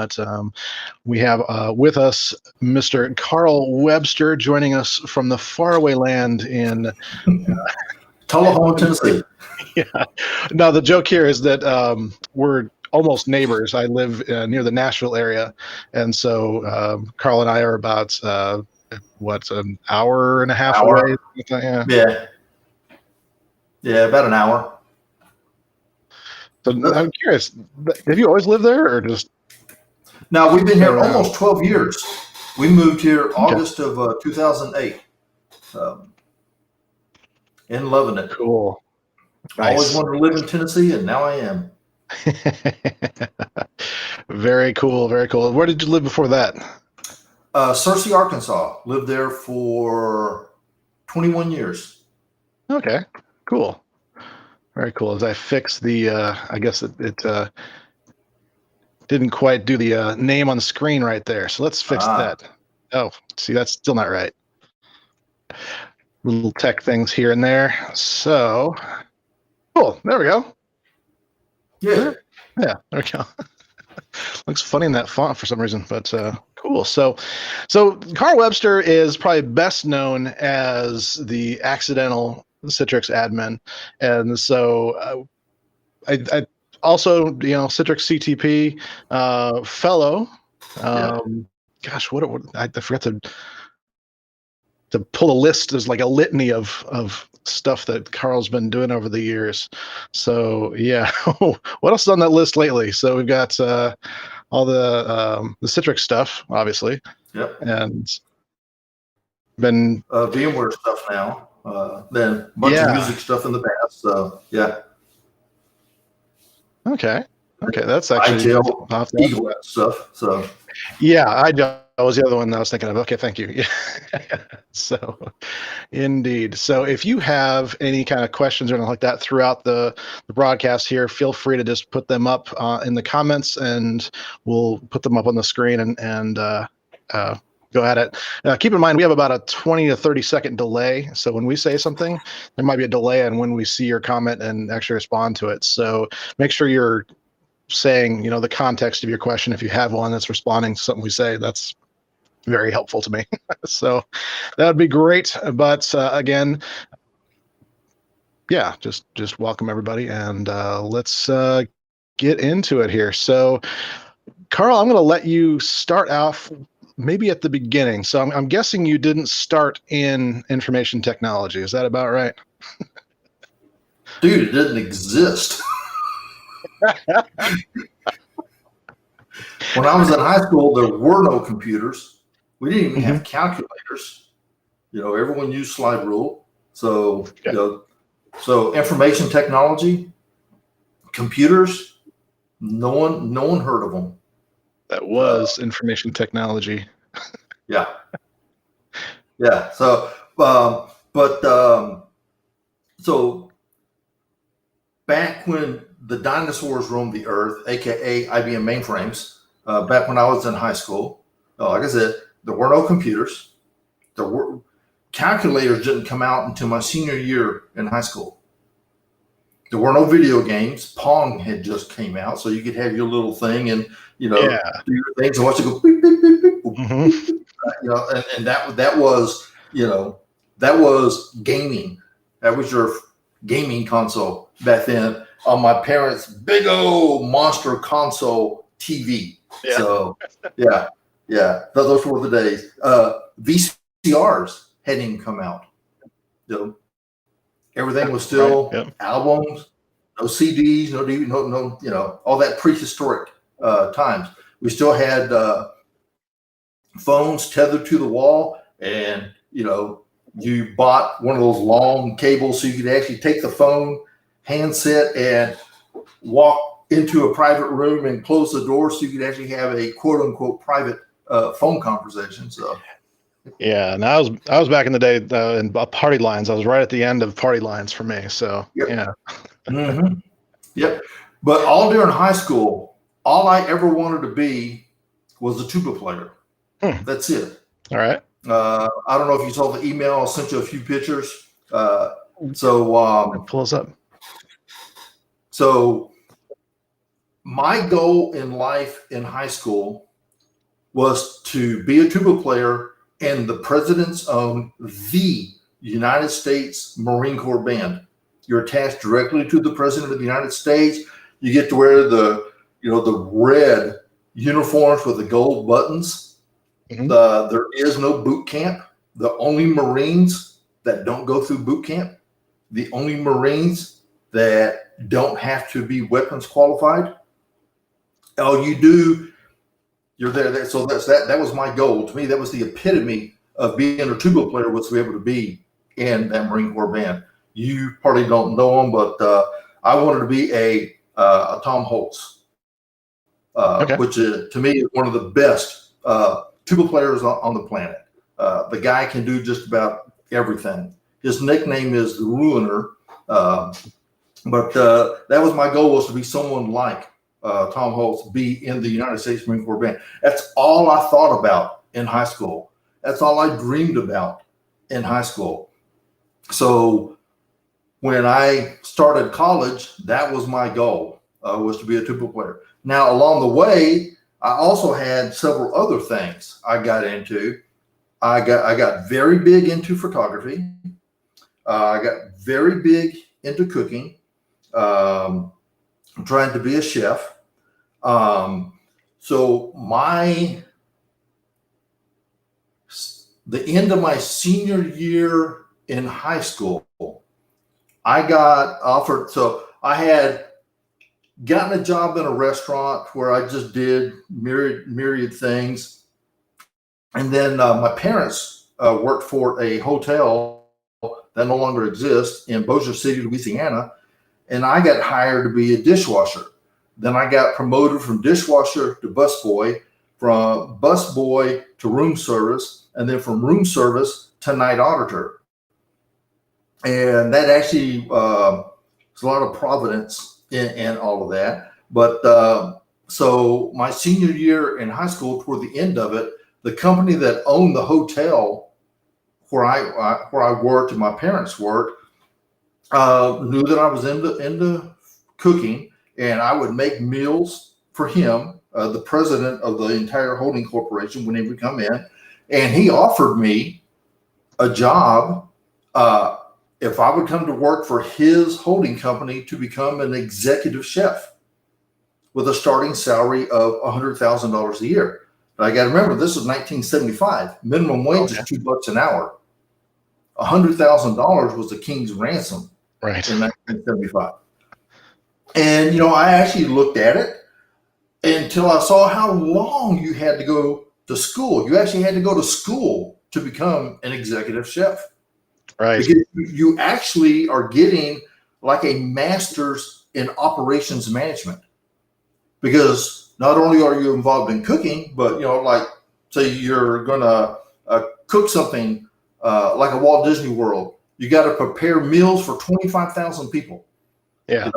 But we have with us Mr. Carl Webster joining us from the faraway land in Tullahoma, Tennessee. Yeah. No, the joke here is that we're almost neighbors. I live near the Nashville area, and so Carl and I are about an hour and a half away? Yeah, about an hour. So I'm curious, have you always lived there, or just? No, we've been here almost 12 years. We moved here August of 2008. And loving it. Cool. Nice. Always wanted to live in Tennessee, and now I am. Very cool. Very cool. Where did you live before that? Searcy, Arkansas. Lived there for 21 years. Okay. Cool. Very cool. As I fix the, I guess it didn't quite do the name on the screen right there. So let's fix that. Oh, see, that's still not right. Little tech things here and there. So, cool. There we go. Yeah. Yeah, there we go. Looks funny in that font for some reason, but cool. So Carl Webster is probably best known as the accidental Citrix admin, and so I also, Citrix CTP fellow. Gosh, what I forgot to pull a list. There's like a litany of stuff that Carl's been doing over the years. So yeah, what else is on that list lately? So we've got all the Citrix stuff, obviously. Yep. And been VMware stuff now. Then a bunch of music stuff in the past. So yeah. Okay, that's actually Eagle stuff. So yeah, that was the other one that I was thinking of. Okay, thank you. Yeah. So, indeed. So, if you have any kind of questions or anything like that throughout the broadcast here, feel free to just put them up in the comments, and we'll put them up on the screen and go at it. Keep in mind, we have about a 20 to 30 second delay. So when we say something, there might be a delay on when we see your comment and actually respond to it. So make sure you're saying, the context of your question. If you have one that's responding to something we say, that's very helpful to me. So that would be great. But again, yeah, just welcome everybody, and let's get into it here. So Carl, I'm going to let you start off maybe at the beginning. So I'm guessing you didn't start in information technology. Is that about right? Dude, it didn't exist. When I was in high school, there were no computers. We didn't even have calculators. Everyone used slide rule. So, so information technology, computers, no one heard of them. That was information technology. Yeah. So, so back when the dinosaurs roamed the earth, aka IBM mainframes, back when I was in high school, like I said, there were no computers. Calculators didn't come out until my senior year in high school. There were no video games. Pong had just came out, so you could have your little thing and do your things and watch it go beep, beep, beep, beep, beep, and that was gaming. That was your gaming console back then on my parents' big old monster console TV. Yeah. So yeah, those were the days. VCRs hadn't even come out. Everything was still albums, no CDs, no DVD, no, all that prehistoric times. We still had phones tethered to the wall, and you bought one of those long cables so you could actually take the phone handset and walk into a private room and close the door so you could actually have a quote unquote private phone conversation. So yeah, and I was back in the day in party lines. I was right at the end of party lines for me. So yeah. Yep. But all during high school, all I ever wanted to be was a tuba player. That's it. All right. I don't know if you saw the email. I sent you a few pictures. Pull us up. So my goal in life in high school was to be a tuba player in the president's own, the United States Marine Corps Band. You're attached directly to the president of the United States. You get to wear the red uniforms with the gold buttons. Mhm. There is no boot camp. The only Marines that don't go through boot camp, the only Marines that don't have to be weapons qualified. All you do, you're there. So that was my goal. To me, that was the epitome of being a tuba player, was to be able to be in that Marine Corps band. You probably don't know him, but I wanted to be a Tom Holtz, Okay. which to me is one of the best tuba players on the planet. The guy can do just about everything. His nickname is the Ruiner, but that was my goal, was to be someone like Tom Holtz, be in the United States Marine Corps Band. That's all I thought about in high school. That's all I dreamed about in high school. So when I started college, that was my goal, was to be a tuba player. Now, along the way, I also had several other things I got into. I got very big into photography. I got very big into cooking. I'm trying to be a chef. So the end of my senior year in high school, I got offered. So I had gotten a job in a restaurant where I just did myriad things. And then my parents worked for a hotel that no longer exists in Bossier City, Louisiana. And I got hired to be a dishwasher. Then I got promoted from dishwasher to busboy, from busboy to room service, and then from room service to night auditor. And that actually was a lot of providence in all of that. But so my senior year in high school, toward the end of it, the company that owned the hotel where I worked and my parents worked knew that I was into cooking, and I would make meals for him, the president of the entire holding corporation, when he would come in, and he offered me a job if I would come to work for his holding company to become an executive chef with a starting salary of $100,000 a year. But I got to remember, this is 1975. Minimum wage is $2 an hour. $100,000 was the king's ransom, Right. in 1975. And, I actually looked at it until I saw how long you had to go to school. You actually had to go to school to become an executive chef. Right. Because you actually are getting like a master's in operations management. Because not only are you involved in cooking, but, like, say you're going to cook something like a Walt Disney World. You got to prepare meals for 25,000 people. Yeah.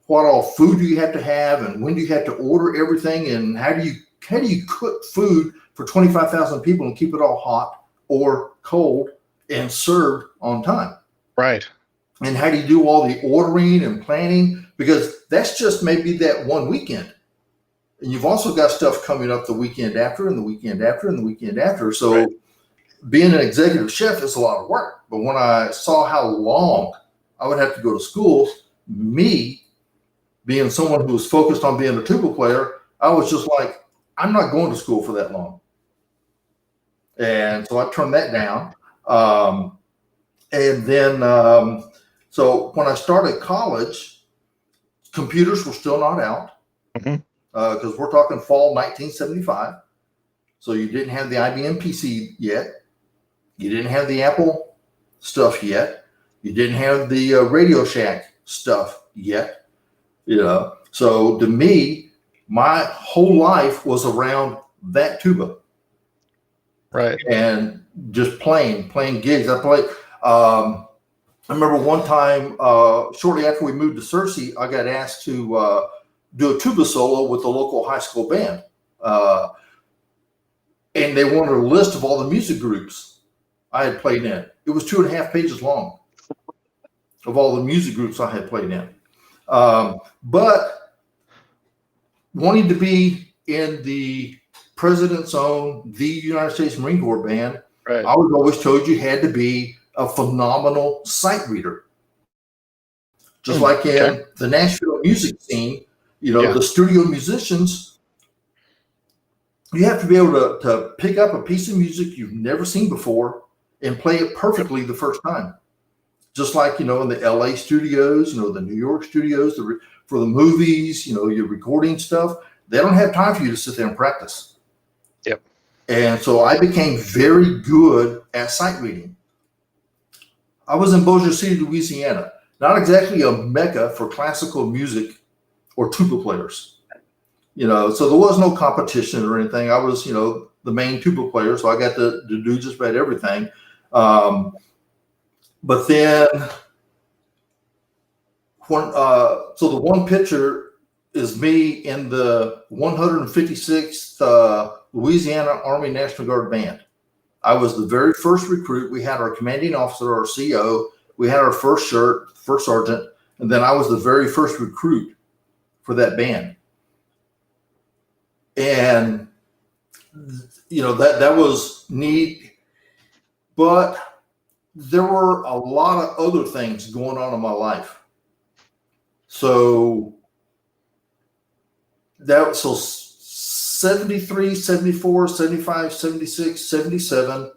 What all food do you have to have, and when do you have to order everything, and how do you cook food for 25,000 people and keep it all hot or cold and served on time? Right. And how do you do all the ordering and planning? Because that's just maybe that one weekend. And you've also got stuff coming up the weekend after, and the weekend after, and the weekend after. So right. Being an executive chef is a lot of work. But when I saw how long I would have to go to school, me being someone who was focused on being a tuba player, I was just like, I'm not going to school for that long. And so I turned that down. And then, so when I started college, computers were still not out, because we're talking fall 1975. So you didn't have the IBM PC yet. You didn't have the Apple stuff yet. You didn't have the Radio Shack stuff yet. So to me, my whole life was around that tuba. Right. And just playing gigs. I remember one time, shortly after we moved to Searcy, I got asked to do a tuba solo with the local high school band. And they wanted a list of all the music groups I had played in. It was 2.5 pages long of all the music groups I had played in. But wanting to be in the President's Zone, the United States Marine Corps band, Right. I was always told you had to be a phenomenal sight reader. Just like in the Nashville music scene, the studio musicians, you have to be able to pick up a piece of music you've never seen before and play it perfectly the first time. Just like, in the LA studios, the New York studios, for the movies, your recording stuff, they don't have time for you to sit there and practice. Yep. And so I became very good at sight reading. I was in Bossier City, Louisiana, not exactly a mecca for classical music or tuba players. So there was no competition or anything. I was, the main tuba player, so I got to do just about everything. But then, so the one picture is me in the 156th Louisiana Army National Guard Band. I was the very first recruit. We had our commanding officer, our CO. We had our first sergeant, and then I was the very first recruit for that band. And that was neat, but there were a lot of other things going on in my life. So 73, 74, 75, 76, 77,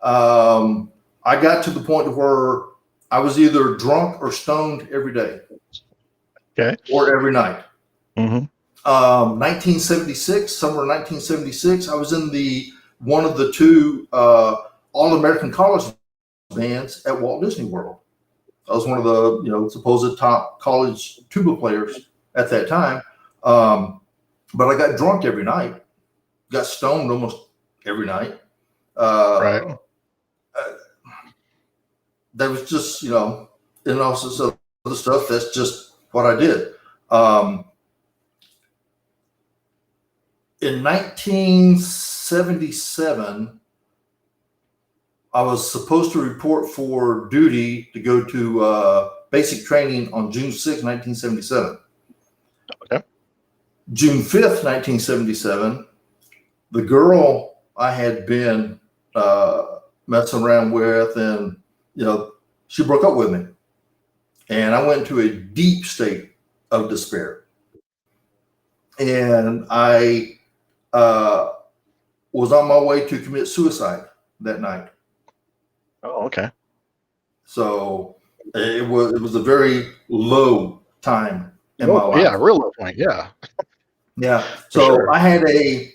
I got to the point where I was either drunk or stoned every day. Okay. Or every night. Mm-hmm. 1976, summer of 1976, I was in one of the two All-American college bands at Walt Disney World. I was one of the supposed top college tuba players at that time. But I got drunk every night, got stoned almost every night. Right. That was just, and also other stuff. That's just what I did. In 1977, I was supposed to report for duty to go to basic training on June 6, 1977. Okay. June 5th, 1977, the girl I had been messing around with, and, she broke up with me. And I went into a deep state of despair. And I was on my way to commit suicide that night. Oh, okay. So it was a very low time in my life. Yeah, real low point. Yeah. Yeah. So I had a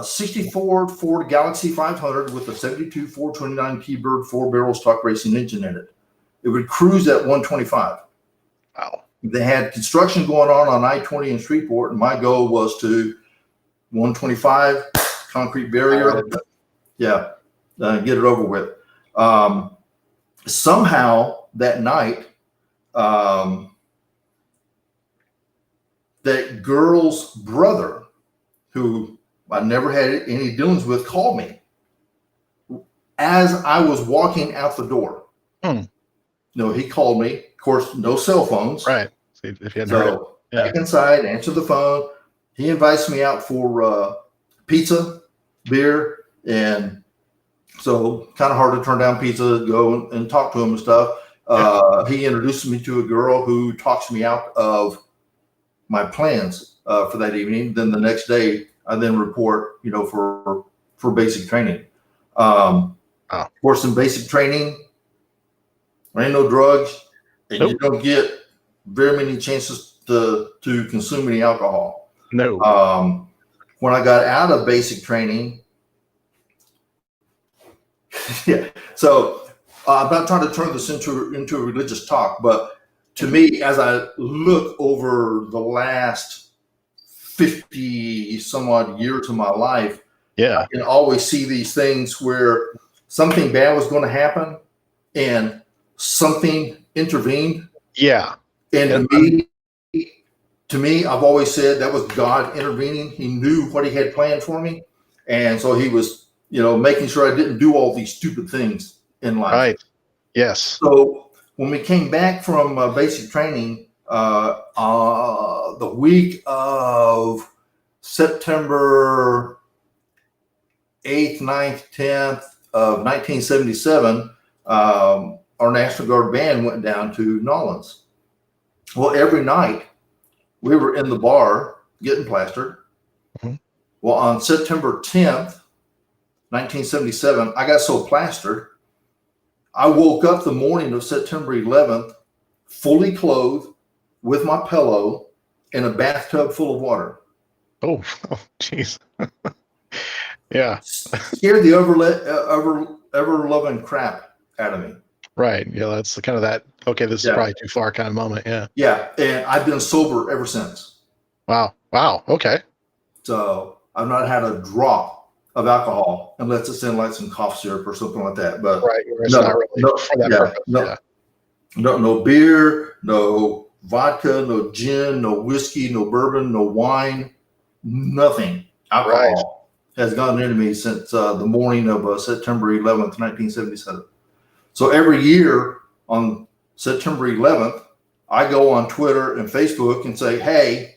64 Ford Galaxy 500 with a 72 429 T-Bird 4-barrel stock racing engine in it. It would cruise at 125. Wow. They had construction going on I-20 in Shreveport, and my goal was to 125 concrete barrier. Yeah, get it over with. Somehow that night, that girl's brother, who I never had any dealings with, called me as I was walking out the door. He called me. Of course, no cell phones. Right. So if you hadn't heard it. Yeah. Back inside, answer the phone. He invites me out for pizza, beer, and so kind of hard to turn down pizza, go and talk to him and stuff. He introduces me to a girl who talks me out of my plans for that evening. Then the next day, I then report, for basic training. Of course, in basic training, there ain't no drugs, and you don't get very many chances to consume any alcohol. No. When I got out of basic training, so I'm not trying to turn this into a religious talk, but to me, as I look over the last 50 some odd years of my life, I can always see these things where something bad was going to happen and something intervened. Yeah. And to me, I've always said that was God intervening. He knew what he had planned for me. And so he was, making sure I didn't do all these stupid things in life. Right. Yes. So when we came back from basic training, the week of September 8th, 9th, 10th of 1977, our National Guard band went down to Nolens. Well, every night we were in the bar getting plastered. Mm-hmm. Well, on September 10th, 1977, I got so plastered, I woke up the morning of September 11th, fully clothed with my pillow in a bathtub full of water. Oh, jeez. Yeah. Scared the ever loving crap out of me. Right. Yeah. That's kind of that. Okay, this is probably too far kind of moment. Yeah. Yeah. And I've been sober ever since. Wow. Wow. Okay. So I've not had a drop of alcohol unless it's in like some cough syrup or something like that. But right. It's not really for that purpose. No beer, no vodka, no gin, no whiskey, no bourbon, no wine, nothing. Alcohol has gone into me since the morning of September 11th, 1977. So every year on September 11th, I go on Twitter and Facebook and say, hey,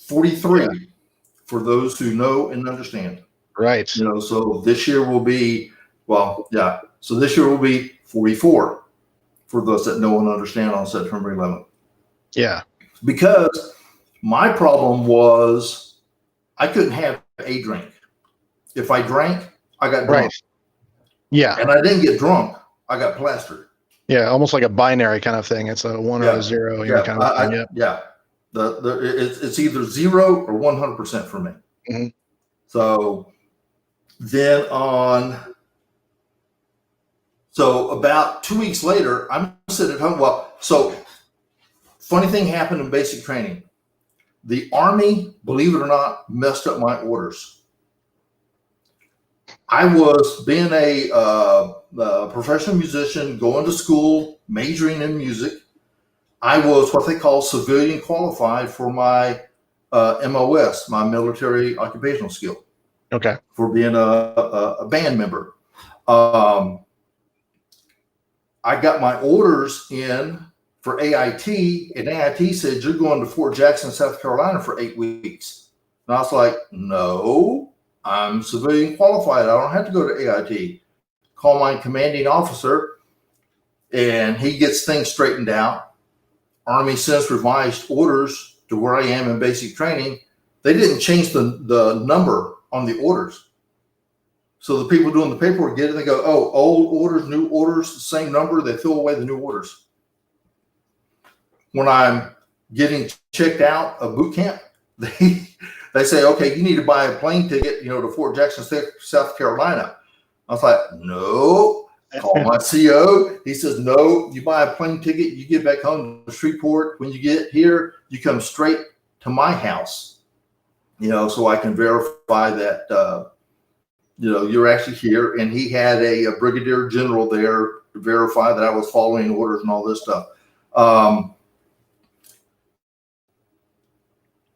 43 for those who know and understand. Right. So this year will be, so this year will be 44 for those that know and understand on September 11th. Yeah. Because my problem was I couldn't have a drink. If I drank, I got drunk. Right. Yeah. And I didn't get drunk. I got plastered. Yeah. Almost like a binary kind of thing. It's a 1 or a 0. Kind of thing. Yeah. It's either 0 or 100% for me. Mm-hmm. So then so about 2 weeks later, I'm sitting at home. Well, so funny thing happened in basic training. The Army, believe it or not, messed up my orders. I was being a professional musician, going to school, majoring in music. I was what they call civilian qualified for my MOS, my military occupational skill. Okay. For being a band member. I got my orders in for AIT, and AIT said, you're going to Fort Jackson, South Carolina for 8 weeks. And I was like, no, I'm civilian qualified. I don't have to go to AIT. Call my commanding officer, and he gets things straightened out. Army sends revised orders to where I am in basic training. They didn't change the number on the orders. So the people doing the paperwork get it. They go, oh, old orders, new orders, the same number. They throw away the new orders. When I'm getting checked out of boot camp, they say, okay, you need to buy a plane ticket, to Fort Jackson, South Carolina. I was like, no. Call my CO. He says, no, you buy a plane ticket, you get back home to Shreveport. When you get here, you come straight to my house, so I can verify that, you're actually here. And he had a brigadier general there to verify that I was following orders and all this stuff.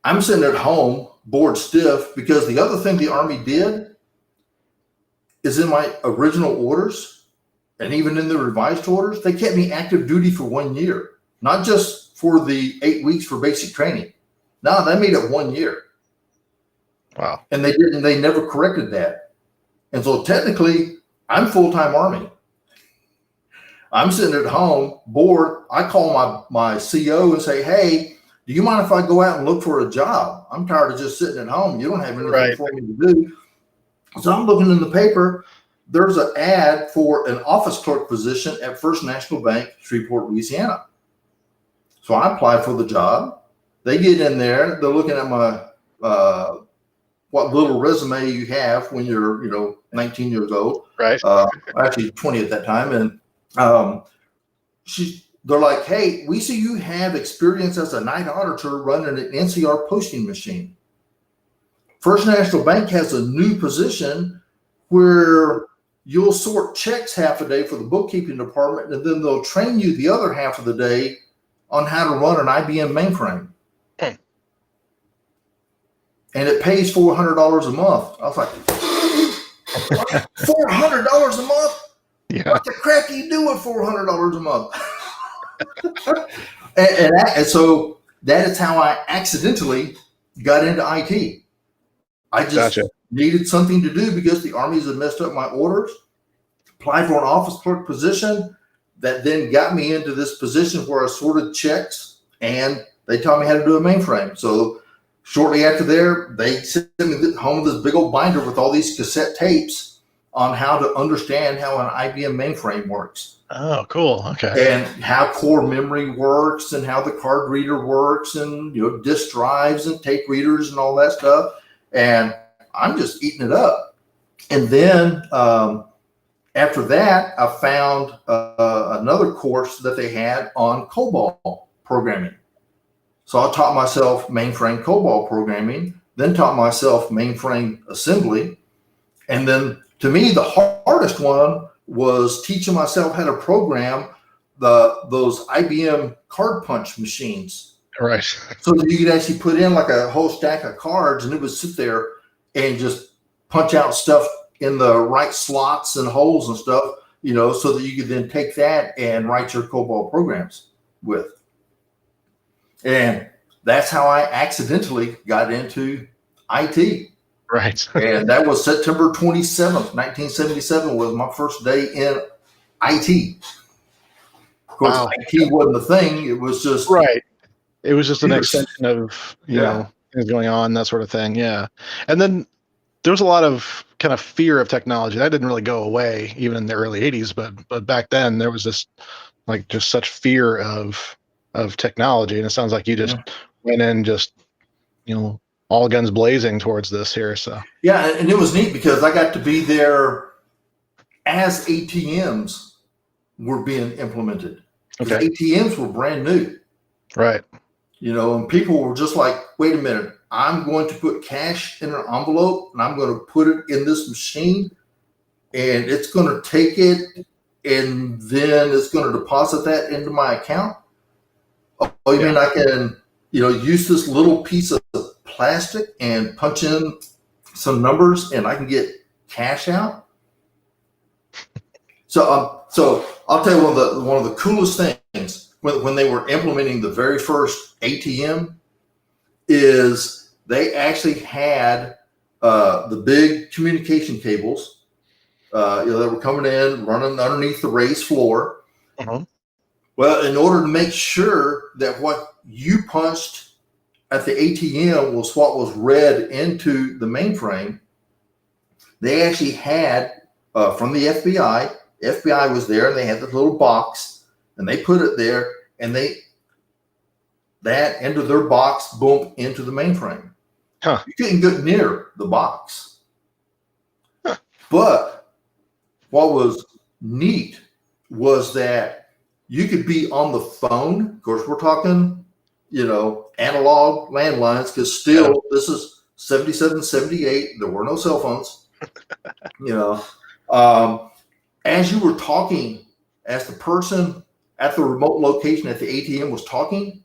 I'm sitting at home, bored stiff, because the other thing the Army did is in my original orders and even in the revised orders, they kept me active duty for 1 year, not just for the 8 weeks for basic training. No, they made it 1 year. Wow. And they never corrected that. And so technically, I'm full-time Army. I'm sitting at home, bored. I call my CO and say, hey, do you mind if I go out and look for a job? I'm tired of just sitting at home. You don't have anything for me to do. So I'm looking in the paper. There's an ad for an office clerk position at First National Bank, Shreveport, Louisiana. So I apply for the job. They get in there. They're looking at my what little resume you have when you're 19 years old. Right. Actually 20 at that time. And they're like, hey, we see you have experience as a night auditor running an NCR posting machine. First National Bank has a new position where you'll sort checks half a day for the bookkeeping department, and then they'll train you the other half of the day on how to run an IBM mainframe. Okay. And it pays $400 a month. I was like, $400 a month? Yeah. What the crap do you do with $400 a month? And so that is how I accidentally got into IT. I just Gotcha. needed something to do because the Army's had messed up my orders. Applied for an office clerk position that then got me into this position where I sorted checks, and they taught me how to do a mainframe. So shortly after there, they sent me home with this big old binder with all these cassette tapes on how to understand how an IBM mainframe works. Oh, cool. Okay. And how core memory works and how the card reader works and, disk drives and tape readers and all that stuff. And I'm just eating it up. And then after that, I found another course that they had on COBOL programming. So I taught myself mainframe COBOL programming, then taught myself mainframe assembly. And then to me, the hardest one was teaching myself how to program those IBM card punch machines. Right. So that you could actually put in like a whole stack of cards and it would sit there and just punch out stuff in the right slots and holes and stuff, so that you could then take that and write your COBOL programs with. And that's how I accidentally got into IT. Right. And that was September 27th, 1977 was my first day in IT. Of course, Wow. IT wasn't the thing. It was just Right. It was just an extension of, things going on, that sort of thing. Yeah. And then there was a lot of kind of fear of technology. That didn't really go away even in the early 80s, but back then there was this just such fear of technology. And it sounds like you just went in just, all guns blazing towards this here. So yeah, and it was neat because I got to be there as ATMs were being implemented. Okay. ATMs were brand new. Right. And people were just like, wait a minute, I'm going to put cash in an envelope and I'm going to put it in this machine and it's going to take it and then it's going to deposit that into my account. Oh, you mean I can, use this little piece of plastic and punch in some numbers and I can get cash out? So I'll tell you one of the coolest things when they were implementing the very first ATM is they actually had the big communication cables that were coming in, running underneath the raised floor. Uh-huh. Well, in order to make sure that what you punched at the ATM was what was read into the mainframe, they actually had from the FBI. FBI was there and they had this little box and they put it there and that into their box, boom, into the mainframe. Huh. You couldn't get near the box. Huh. But what was neat was that you could be on the phone. Of course, we're talking, analog landlines because still this is 77, 78. There were no cell phones. As you were talking, as the person at the remote location at the ATM was talking,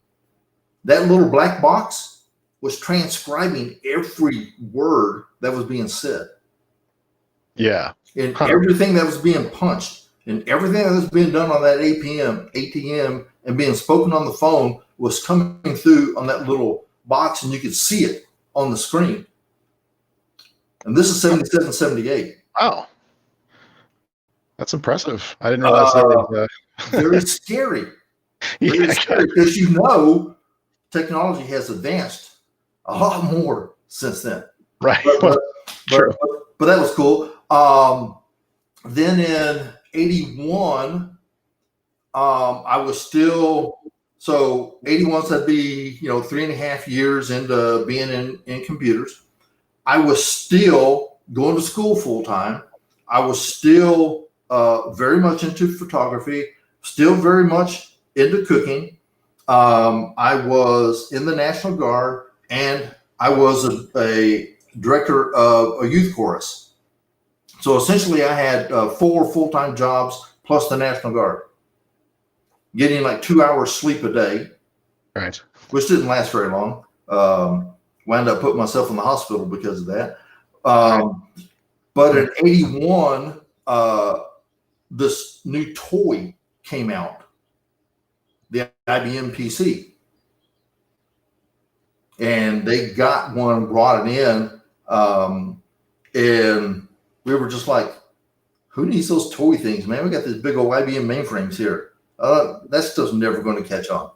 that little black box was transcribing every word that was being said. Yeah. And everything that was being punched and everything that was being done on that ATM and being spoken on the phone was coming through on that little box and you could see it on the screen. And this is 77, 78. Wow. That's impressive. I didn't realize that was very scary. Yeah, scary because technology has advanced a lot more since then. Right. But that was cool. Then in 81, I was still, so 81, so that'd be, 3.5 years into being in computers. I was still going to school full time. I was still very much into photography, still very much into cooking. I was in the National Guard and I was a director of a youth chorus. So essentially I had 4 full-time jobs plus the National Guard, getting like 2 hours sleep a day, right, which didn't last very long. Wound up putting myself in the hospital because of that. But in 81, this new toy came out, the IBM PC. And they got one, brought it in, and we were just like, who needs those toy things, man? We got these big old IBM mainframes here. That stuff's never going to catch on.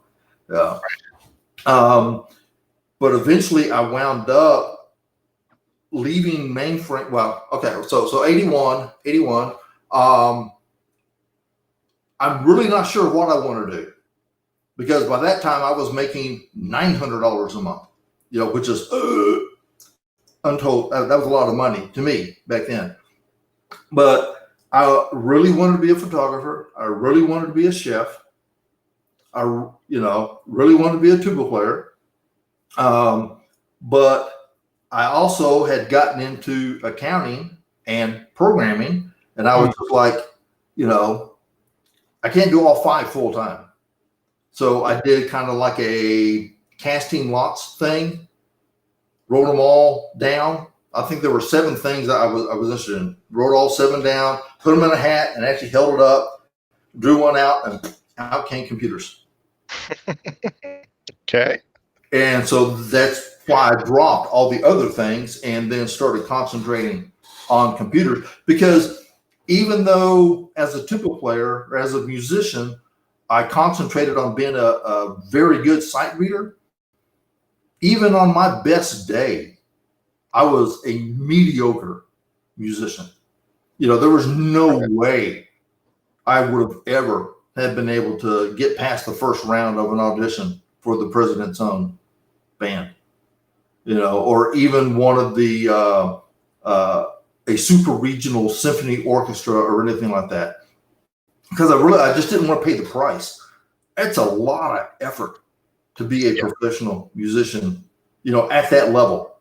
But eventually I wound up leaving mainframe. Well, okay, so 81. I'm really not sure what I want to do, because by that time I was making $900 a month, which is untold. That was a lot of money to me back then. But I really wanted to be a photographer. I really wanted to be a chef. I, really wanted to be a tuba player. But I also had gotten into accounting and programming, and I was just like, I can't do all 5 full time. So I did kind of like a casting lots thing, wrote them all down. I think there were 7 things that I was interested in. Wrote all 7 down, put them in a hat, and actually held it up, drew one out, and out came computers. Okay. And so that's why I dropped all the other things and then started concentrating on computers. Because even though as a tuba player or as a musician, I concentrated on being a very good sight reader, even on my best day, I was a mediocre musician. There was no way I would have ever have been able to get past the first round of an audition for the President's Own band, or even one of the a super regional symphony orchestra or anything like that, because I just didn't want to pay the price. It's a lot of effort to be a professional musician, at that level.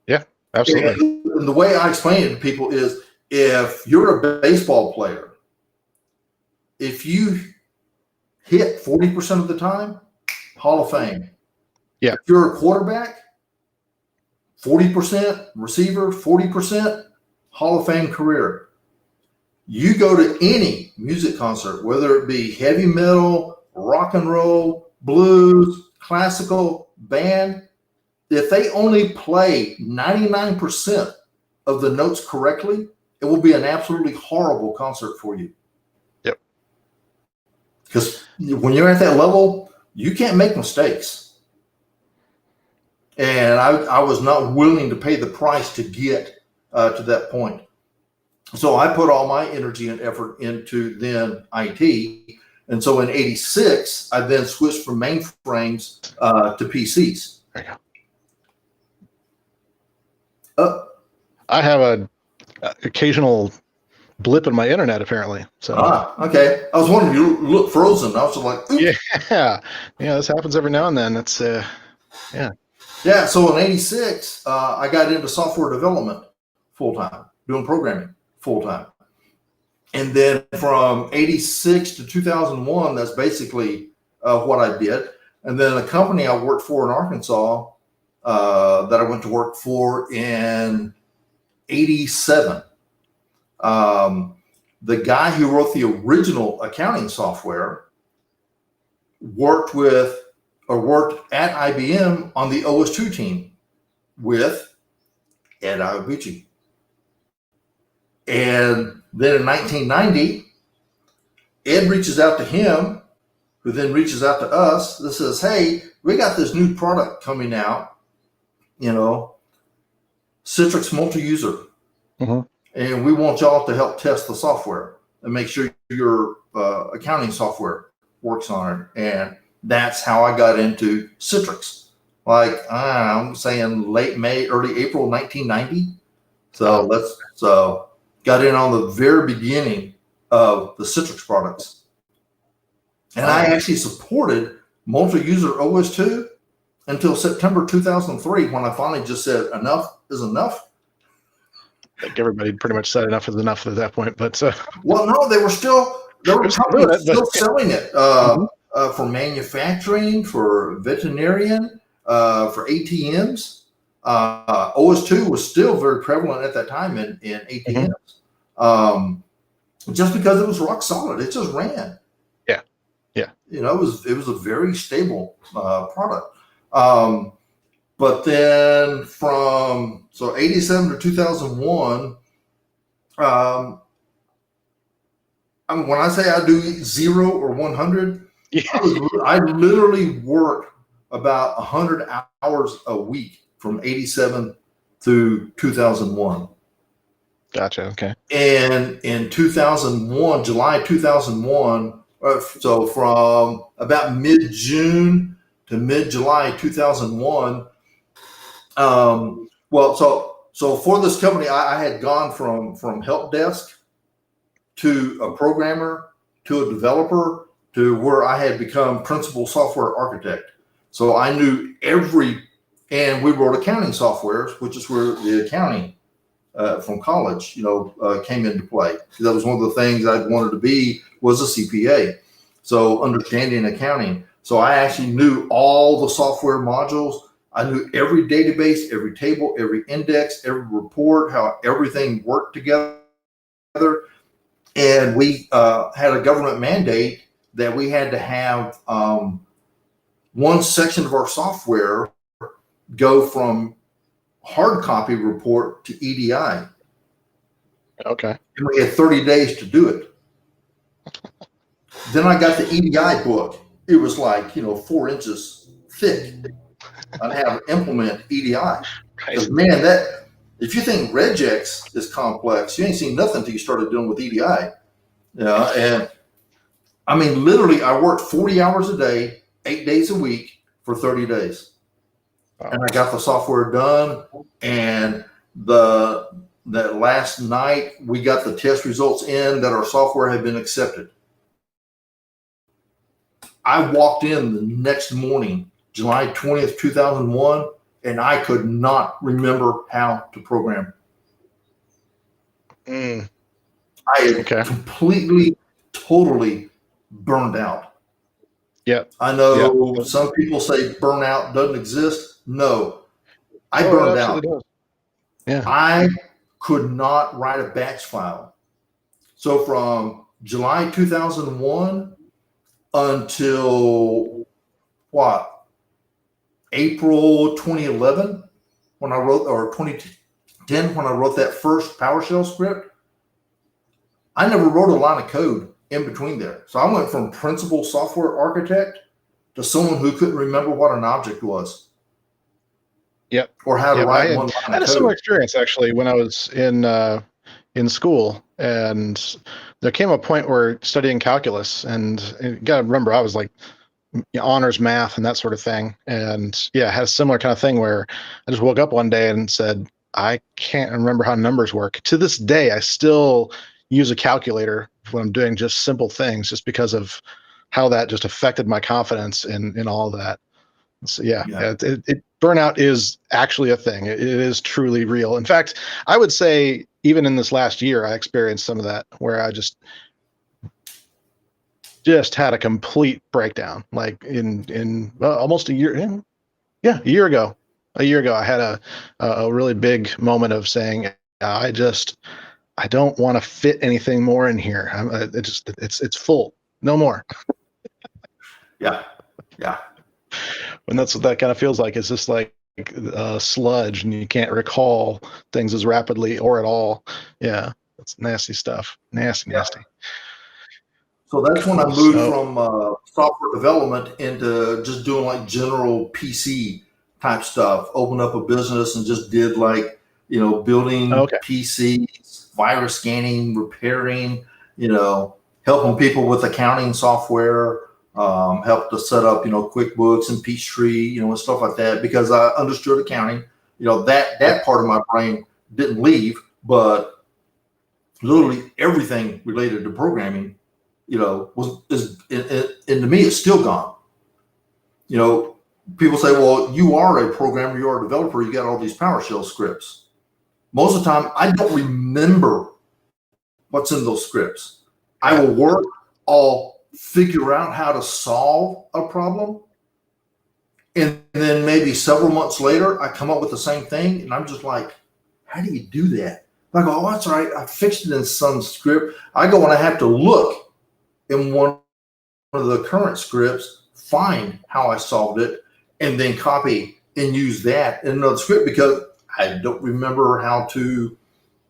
Yeah, absolutely. And the way I explain it to people is, if you're a baseball player, if you hit 40% of the time, Hall of Fame. Yeah. If you're a quarterback, 40%, receiver, 40%, Hall of Fame career. You go to any music concert, whether it be heavy metal, rock and roll, blues, classical, band, if they only play 99% of the notes correctly, it will be an absolutely horrible concert for you. Yep. Because when you're at that level, you can't make mistakes. And I was not willing to pay the price to get to that point. So I put all my energy and effort into then IT. And so in 86, I then switched from mainframes to PCs. There you go. I have a occasional blip in my internet, apparently. So okay. I was wondering, you look frozen. I was like, oops. Yeah, this happens every now and then. It's Yeah, so in 86, I got into software development full-time, doing programming full-time. And then from 86 to 2001, that's basically what I did. And then a company I worked for in Arkansas that I went to work for in 87. The guy who wrote the original accounting software worked at IBM on the OS2 team with Ed Iabuchi. And then in 1990, Ed reaches out to him, who then reaches out to us that says, hey, we got this new product coming out, Citrix multi-user. Mm-hmm. And we want y'all to help test the software and make sure your accounting software works on it. And that's how I got into Citrix. I'm saying late May, early April, 1990. So got in on the very beginning of the Citrix products. And I actually supported multi-user OS2 until September 2003, when I finally just said enough is enough. I think everybody pretty much said enough is enough at that point. But well, no, they were still selling it for manufacturing, for veterinarian, for ATMs. OS2 was still very prevalent at that time in ATMs. Mm-hmm. Just because it was rock solid, it just ran. Yeah. it was a very stable product. But then from 87 to 2001, when I say I do 0 or 100, I literally work about 100 hours a week from 87 to 2001. Gotcha. Okay. And in 2001, July 2001, so from about mid-June to mid-July 2001, so for this company, I had gone from help desk to a programmer to a developer to where I had become principal software architect. So I knew and we wrote accounting softwares, which is where the accounting from college, came into play. That was one of the things I wanted to be, was a CPA. So understanding accounting. So I actually knew all the software modules. I knew every database, every table, every index, every report, how everything worked together. And we had a government mandate that we had to have one section of our software go from hard copy report to EDI. Okay. And we had 30 days to do it. Then I got the EDI book. It was like, 4 inches thick on how to implement EDI. Because man, if you think regex is complex, you ain't seen nothing until you started dealing with EDI. And I mean, literally, I worked 40 hours a day, 8 days a week for 30 days. Wow. And I got the software done. And that last night, we got the test results in that our software had been accepted. I walked in the next morning, July 20th, 2001, and I could not remember how to program. I had completely, totally burned out. Yep. I know some people say burnout doesn't exist. No, I burned out. Does. Yeah. I could not write a batch file. So from July 2001 until April 2011, when I wrote, or 2010, when I wrote that first PowerShell script, I never wrote a line of code in between there. So I went from principal software architect to someone who couldn't remember what an object was. Yep. Or how to write one line of code. I had a similar experience actually when I was in school, and there came a point where studying calculus, and you gotta remember I was like honors math and that sort of thing, and I had a similar kind of thing where I just woke up one day and said, I can't remember how numbers work. To this day, I still use a calculator when I'm doing just simple things, just because of how that just affected my confidence in all of that. So burnout is actually a thing. It is truly real. In fact, I would say even in this last year, I experienced some of that where I just had a complete breakdown. Like in almost a year. A year ago, I had a really big moment of saying, I don't want to fit anything more in here. It's full, no more. Yeah. And that's what that kind of feels like. It's just like sludge, and you can't recall things as rapidly or at all. Yeah, that's nasty stuff. Nasty. So that's when I moved from software development into just doing like general PC type stuff. Opened up a business and just did like, building PCs, virus scanning, repairing, helping people with accounting software. Helped to set up, QuickBooks and Peachtree, and stuff like that, because I understood accounting. That part of my brain didn't leave, but literally everything related to programming, and to me, it's still gone. People say, well, you are a programmer, you are a developer, you got all these PowerShell scripts. Most of the time, I don't remember what's in those scripts. I will work, I'll figure out how to solve a problem, and then maybe several months later, I come up with the same thing, and I'm just like, how do you do that? I go, oh, that's right, I fixed it in some script. I go and I have to look in one of the current scripts, find how I solved it, and then copy and use that in another script because I don't remember how to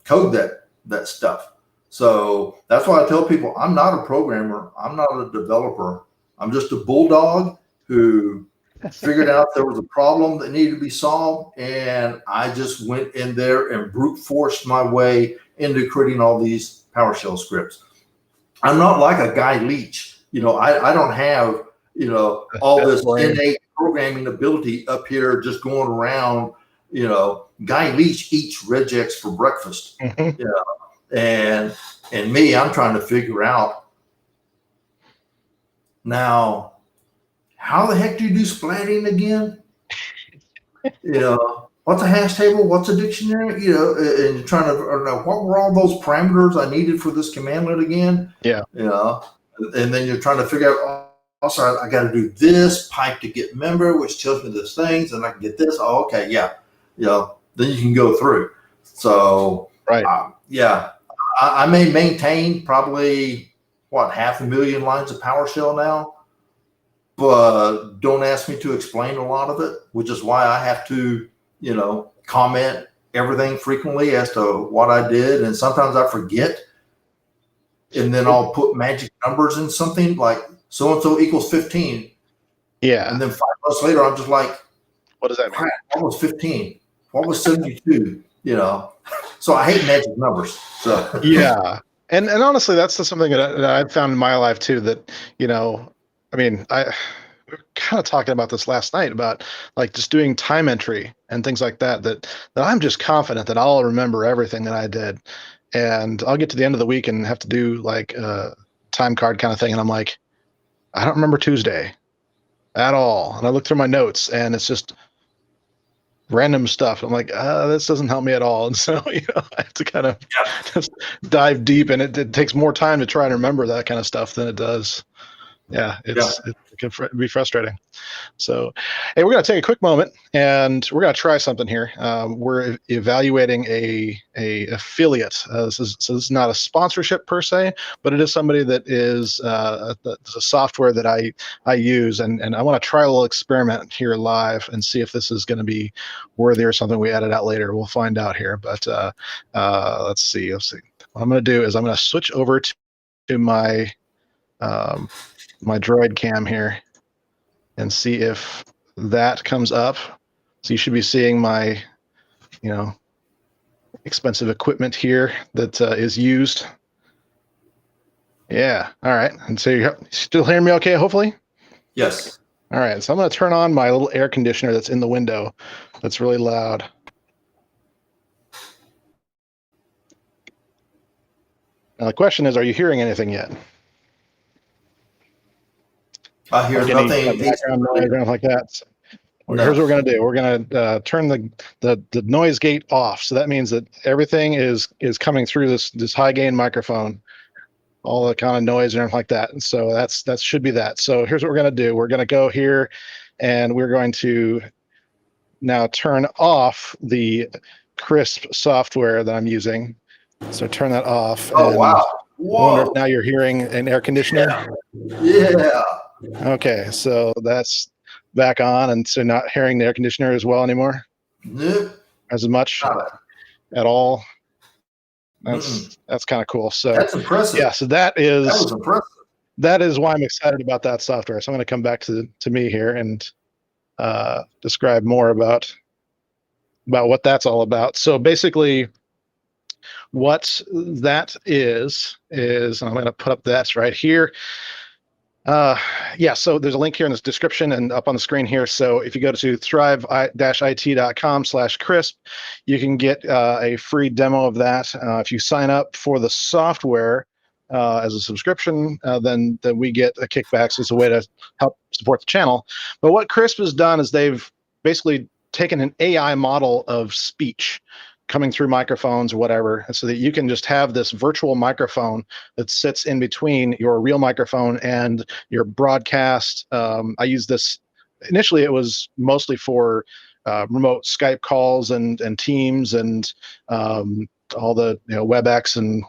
code that stuff. So that's why I tell people I'm not a programmer, I'm not a developer. I'm just a bulldog who figured out there was a problem that needed to be solved, and I just went in there and brute forced my way into creating all these PowerShell scripts. I'm not like a Guy Leach. I don't have, all this innate programming ability up here just going around. Guy Leach eats regex for breakfast. And me, I'm trying to figure out now, how the heck do you do splatting again? What's a hash table? What's a dictionary? And you're trying to know what were all those parameters I needed for this commandlet again? Yeah. And then you're trying to figure out, also, I got to do this pipe to get member, which tells me this things, and I can get this. Oh, okay, yeah. Then you can go through. So, right. I may maintain probably, 500,000 lines of PowerShell now, but don't ask me to explain a lot of it, which is why I have to, comment everything frequently as to what I did. And sometimes I forget. And then I'll put magic numbers in something like so-and-so equals 15. Yeah. And then 5 months later, I'm just like, what does that mean? What was 15? What was 72? So I hate magic numbers. So yeah. And honestly, that's something that I've found in my life too, that, we were kind of talking about this last night about like just doing time entry and things like that I'm just confident that I'll remember everything that I did. And I'll get to the end of the week and have to do like a time card kind of thing. And I'm like, I don't remember Tuesday at all. And I look through my notes and it's just random stuff. I'm like, this doesn't help me at all. And so, I have to kind of just dive deep, and it takes more time to try and remember that kind of stuff than it does. Yeah, it can be frustrating. So, hey, we're going to take a quick moment, and we're going to try something here. We're evaluating a affiliate. This is not a sponsorship per se, but it is somebody that is a software that I use, and I want to try a little experiment here live and see if this is going to be worthy or something we edit out later. We'll find out here. But let's see. What I'm going to do is I'm going to switch over to my my Droid cam here and see if that comes up. So you should be seeing my, expensive equipment here that is used. Yeah. All right. And so you're still hearing me okay, hopefully? Yes. All right. So I'm going to turn on my little air conditioner that's in the window. That's really loud. Now the question is, are you hearing anything yet? I hear like nothing. Any background noise or anything like that. So No. Here's what we're going to do. We're going to turn the noise gate off. So that means that everything is coming through this high gain microphone, all the kind of noise and everything like that. And so that should be that. So here's what we're going to do. We're going to go here, and we're going to now turn off the Crisp software that I'm using. So turn that off. Oh, and wow. I wonder if now you're hearing an air conditioner. Yeah. Okay, so that's back on, and so not hearing the air conditioner as well anymore. Nope. As much at all. That's kind of cool. So that's impressive. Yeah, so that was impressive. That is why I'm excited about that software. So I'm going to come back to me here and describe more about what that's all about. So basically, what that is I'm going to put up that right here. So there's a link here in the description and up on the screen here. So if you go to thrive-it.com/crisp, you can get a free demo of that. If you sign up for the software as a subscription, then we get a kickback. So it's a way to help support the channel. But what Crisp has done is they've basically taken an AI model of speech coming through microphones or whatever, so that you can just have this virtual microphone that sits in between your real microphone and your broadcast. I use this initially. It was mostly for remote Skype calls and Teams and all the WebEx and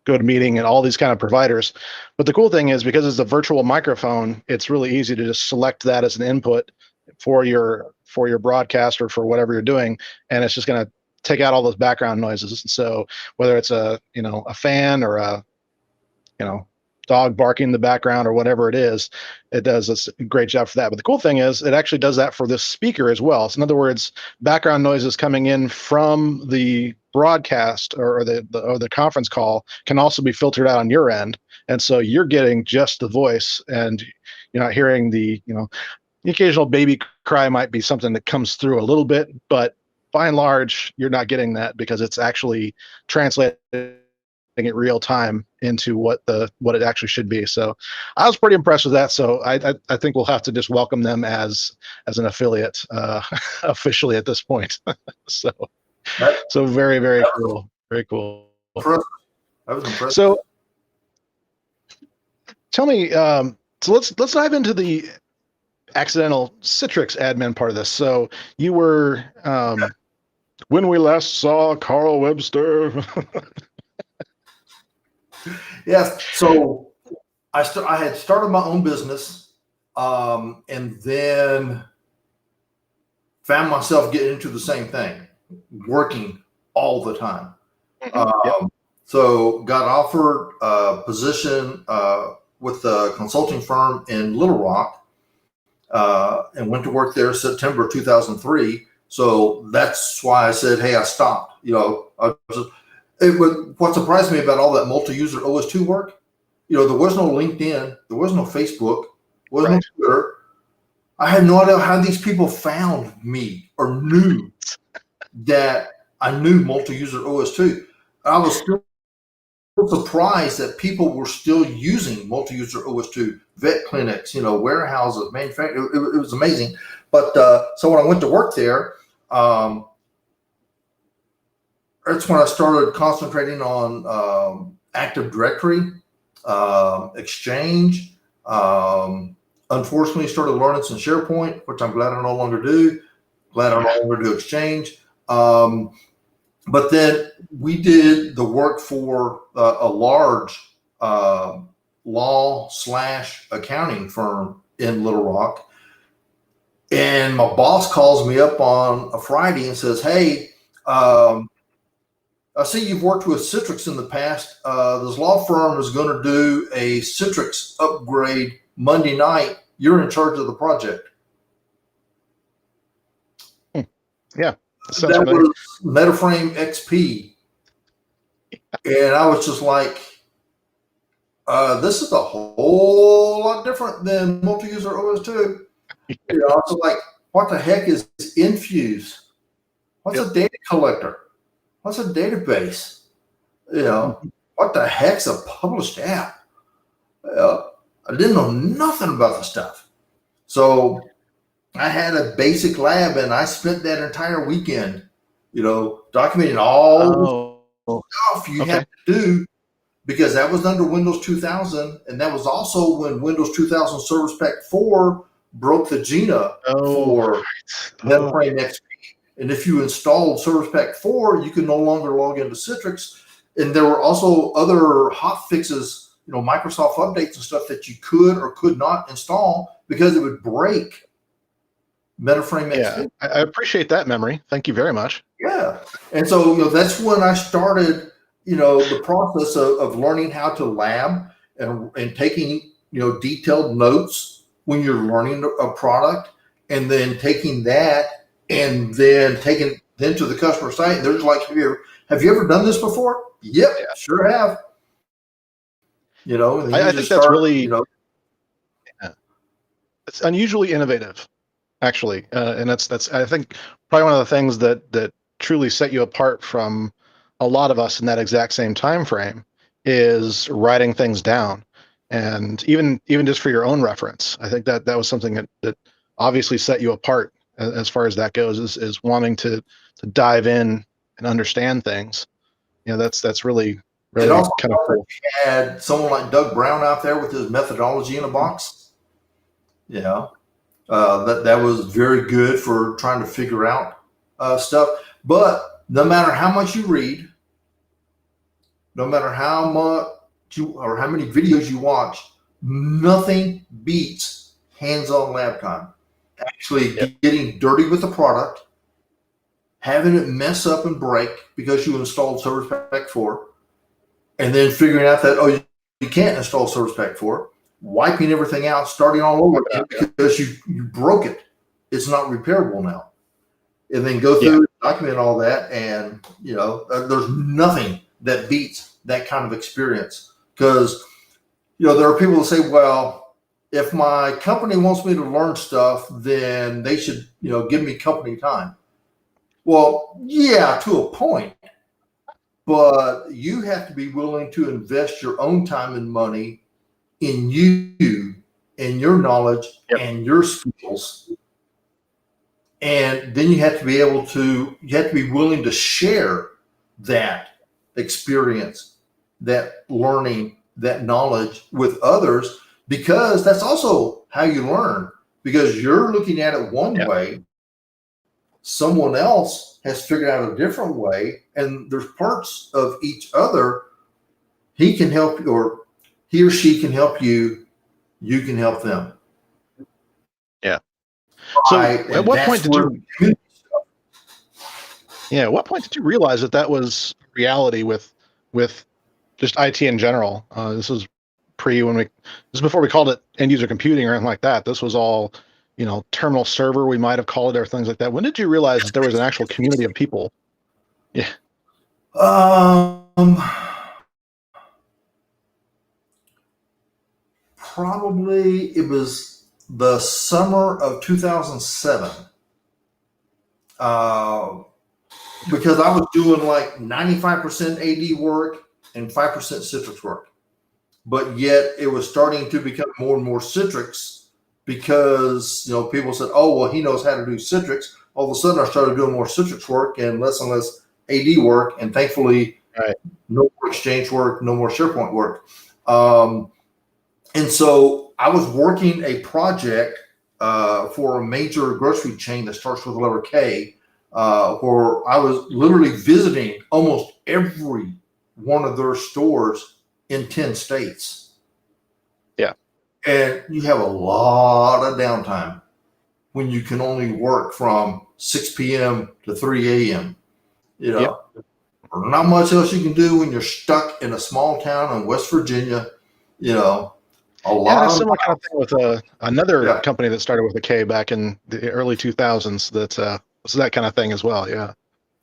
GoToMeeting and all these kind of providers. But the cool thing is, because it's a virtual microphone, it's really easy to just select that as an input for your broadcast or for whatever you're doing, and it's just going to take out all those background noises. So whether it's a fan or a dog barking in the background or whatever it is, it does a great job for that. But the cool thing is, it actually does that for this speaker as well. So in other words, background noises coming in from the broadcast or the conference call can also be filtered out on your end, and so you're getting just the voice, and you're not hearing the occasional baby cry might be something that comes through a little bit, but by and large, you're not getting that because it's actually translated it real time into what it actually should be. So I was pretty impressed with that. So I think we'll have to just welcome them as an affiliate officially at this point. So very, very cool. Very cool. I was impressed. So tell me, so let's dive into the accidental Citrix admin part of this. So you were when we last saw Carl Webster. Yes. So I had started my own business, and then found myself getting into the same thing, working all the time. So got offered a position with a consulting firm in Little Rock, and went to work there September 2003. So that's why I said, hey, I stopped. What surprised me about all that multi-user OS2 work, there was no LinkedIn, there was no Facebook, there was no Twitter. I had no idea how these people found me or knew that I knew multi-user OS2. I was still surprised that people were still using multi-user OS2, vet clinics, warehouses, manufacturing. It was amazing. But so when I went to work there, that's when I started concentrating on Active Directory, Exchange. Unfortunately, started learning some SharePoint, which I'm glad I no longer do. Glad I no longer do Exchange. But then we did the work for a large law/accounting firm in Little Rock. And my boss calls me up on a Friday and says, hey, I see you've worked with Citrix in the past. This law firm is going to do a Citrix upgrade Monday night. You're in charge of the project. Yeah. That was MetaFrame XP. And I was just like, this is a whole lot different than multi-user OS2. I was like, what the heck is Infuse? What's a data collector? What's a database? What the heck's a published app? I didn't know nothing about the stuff. So I had a basic lab, and I spent that entire weekend, documenting all the stuff you had to do, because that was under Windows 2000, and that was also when Windows 2000 Service Pack 4 broke the GINA for MetaFrame XP. And if you installed Service Pack 4, you could no longer log into Citrix. And there were also other hot fixes, Microsoft updates and stuff that you could or could not install because it would break MetaFrame XP. I appreciate that memory. Thank you very much. Yeah. And so, that's when I started, the process of learning how to lab and taking, detailed notes when you're learning a product, and then taking that and then taking them to the customer site. And they're just like, have you ever done this before? Yep, sure have. I think that's really, it's unusually innovative, actually. And that's I think probably one of the things that truly set you apart from a lot of us in that exact same time frame is writing things down. And even just for your own reference, I think that was something that obviously set you apart as far as that goes, is wanting to dive in and understand things. That's really kind of cool. Had someone like Doug Brown out there with his methodology in a box. That was very good for trying to figure out stuff. But no matter how much you read, no matter how much or how many videos you watch, nothing beats hands-on lab time. Actually getting dirty with the product, having it mess up and break because you installed Service Pack 4, and then figuring out that, you can't install Service Pack 4, wiping everything out, starting all over again because you broke it. It's not repairable now. And then go through, document all that, and there's nothing that beats that kind of experience. Because there are people that say, well, if my company wants me to learn stuff, then they should give me company time. Well, yeah, to a point, but you have to be willing to invest your own time and money in you and your knowledge and your skills. And then you have to be willing to share that experience, that learning, that knowledge with others, because that's also how you learn, because you're looking at it one way. Someone else has figured out a different way, and there's parts of each other. He can help you, or he or she can help you. You can help them. Yeah. So at what point did you? Yeah. At what point did you realize that was reality with just IT in general? This was before we called it end user computing or anything like that. This was all, terminal server, we might have called it, or things like that. When did you realize that there was an actual community of people? Yeah. Probably it was the summer of 2007. Because I was doing like 95% AD work and 5% Citrix work. But yet it was starting to become more and more Citrix, because people said, oh, well, he knows how to do Citrix. All of a sudden I started doing more Citrix work and less AD work, and thankfully no more Exchange work, no more SharePoint work. And so I was working a project for a major grocery chain that starts with the letter K, where I was literally visiting almost every one of their stores in 10 states. Yeah. And you have a lot of downtime when you can only work from 6 p.m. to 3 a.m. Not much else you can do when you're stuck in a small town in West Virginia. A lot of similar kind of thing with another company that started with a K back in the early 2000s. That's so that kind of thing as well.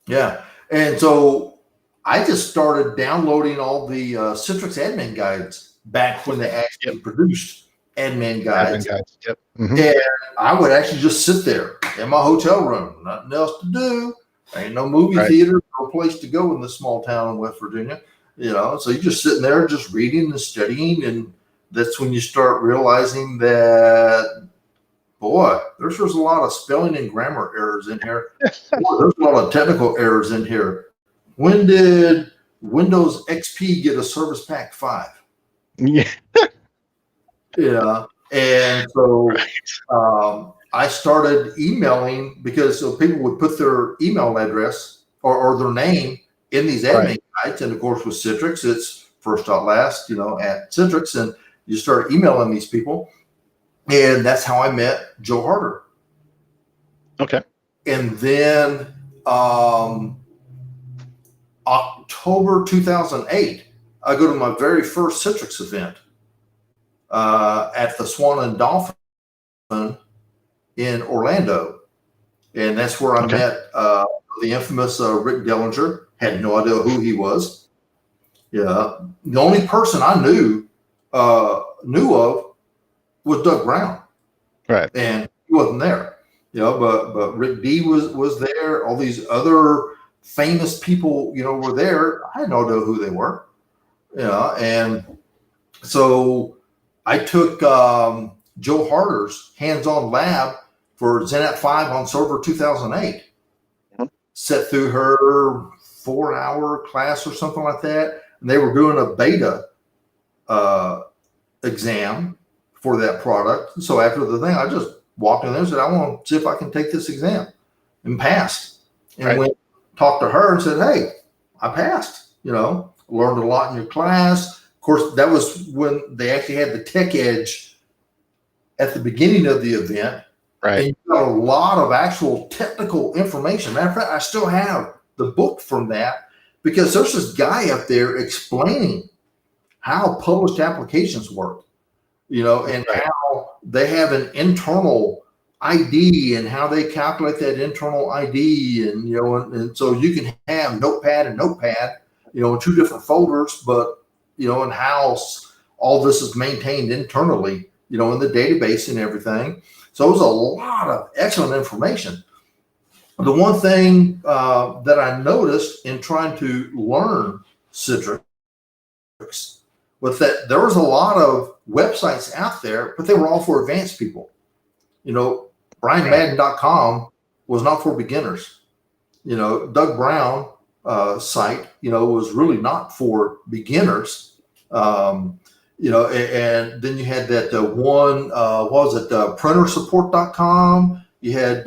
Yeah. And so I just started downloading all the Citrix admin guides back when they actually produced admin guides. Yep. Mm-hmm. And I would actually just sit there in my hotel room, nothing else to do. Ain't no movie theater, no place to go in this small town in West Virginia. So you're just sitting there, just reading and studying, and that's when you start realizing that, boy, there's a lot of spelling and grammar errors in here. Boy, there's a lot of technical errors in here. When did Windows XP get a Service Pack 5? Yeah. And so I started emailing, because people would put their email address or their name in these admin guides. And of course, with Citrix, it's first.last, at Citrix. And you start emailing these people. And that's how I met Joe Harder. Okay. And then October 2008, I go to my very first Citrix event at the Swan and Dolphin in Orlando. And that's where I met the infamous Rick Dellinger. Had no idea who he was. The only person I knew of was Doug Brown. Right. And he wasn't there. But Rick D was there. All these other famous people, were there. I had no idea who they were. And so I took Joe Harder's hands-on lab for XenApp 5 on Server 2008. Sat through her 4-hour class or something like that. And they were doing a beta exam for that product. So after the thing, I just walked in there and said, I want to see if I can take this exam, and passed. And went talked to her and said, hey, I passed. learned a lot in your class. Of course, that was when they actually had the Tech Edge at the beginning of the event. Right. And you got a lot of actual technical information. Matter of fact, I still have the book from that because there's this guy up there explaining how published applications work, and Right. how they have an internal ID and how they calculate that internal ID, and so you can have Notepad and Notepad, in two different folders, but and how all this is maintained internally, in the database and everything. So it was a lot of excellent information. The one thing that I noticed in trying to learn Citrix was that there was a lot of websites out there, but they were all for advanced people. BrianMadden.com was not for beginners. Doug Brown site, was really not for beginners. And then you had that one, what was it, printersupport.com. You had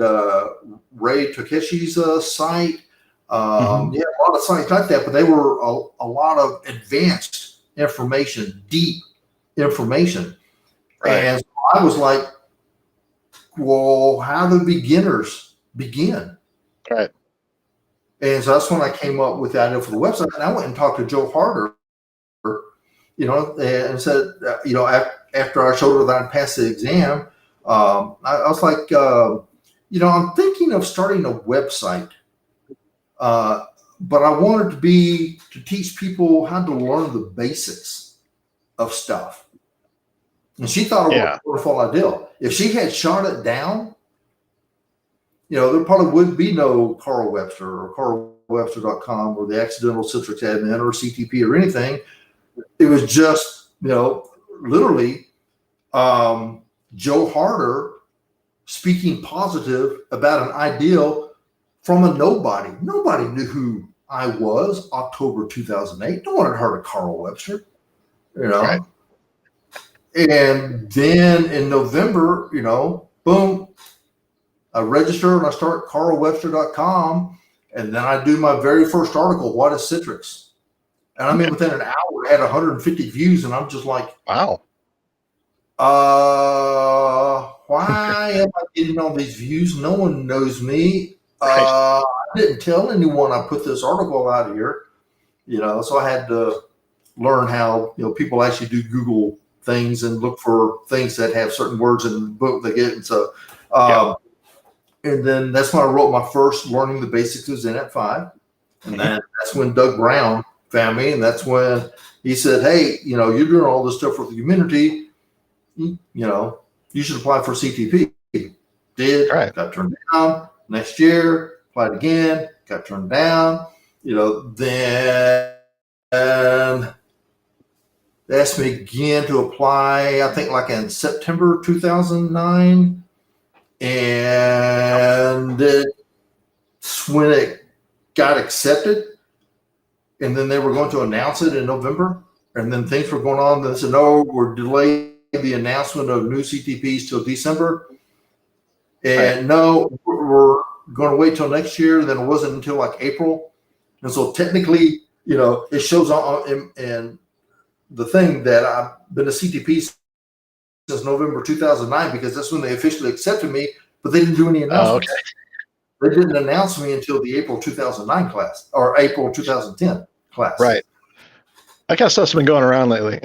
Ray Takeshi's site. You had a lot of sites like that, but they were a lot of advanced information, deep information. Right. And so I was like, well, how do beginners begin? Right. And so that's when I came up with the idea for the website. And I went and talked to Joe Harder, and said, after I showed her that I passed the exam, I was like, I'm thinking of starting a website, but I wanted to teach people how to learn the basics of stuff. And she thought it was a wonderful idea. If she had shot it down, there probably would be no Carl Webster or carlwebster.com or the Accidental Citrix Admin or CTP or anything. It was just, literally Joe Harder speaking positive about an ideal from a nobody. Nobody knew who I was October 2008. No one had heard of Carl Webster, Right. And then in November, boom, I register and I start carlwebster.com. And then I do my very first article, What is Citrix? And I mean, within an hour, it had 150 views. And I'm just like, wow. Why am I getting all these views? No one knows me. Right. I didn't tell anyone I put this article out here, so I had to learn how, people actually do Google things and look for things that have certain words in the book they get. And so, and then that's when I wrote my first Learning the Basics of Zen 5. And that's when Doug Brown found me. And that's when he said, hey, you're doing all this stuff with the community. You should apply for CTP. Did, got turned down. Next year, applied again, got turned down. Then they asked me again to apply, I think like in September 2009. And that's when it got accepted. And then they were going to announce it in November. And then things were going on. They said, no, we're delaying the announcement of new CTPs till December. And no, we're going to wait till next year. Then it wasn't until like April. And so technically, it shows on in the thing that I've been a CTP since November 2009, because that's when they officially accepted me, but they didn't do any announcements. Oh, okay. They didn't announce me until the April 2009 class or April 2010 class. Right. That kind of stuff's been going around lately.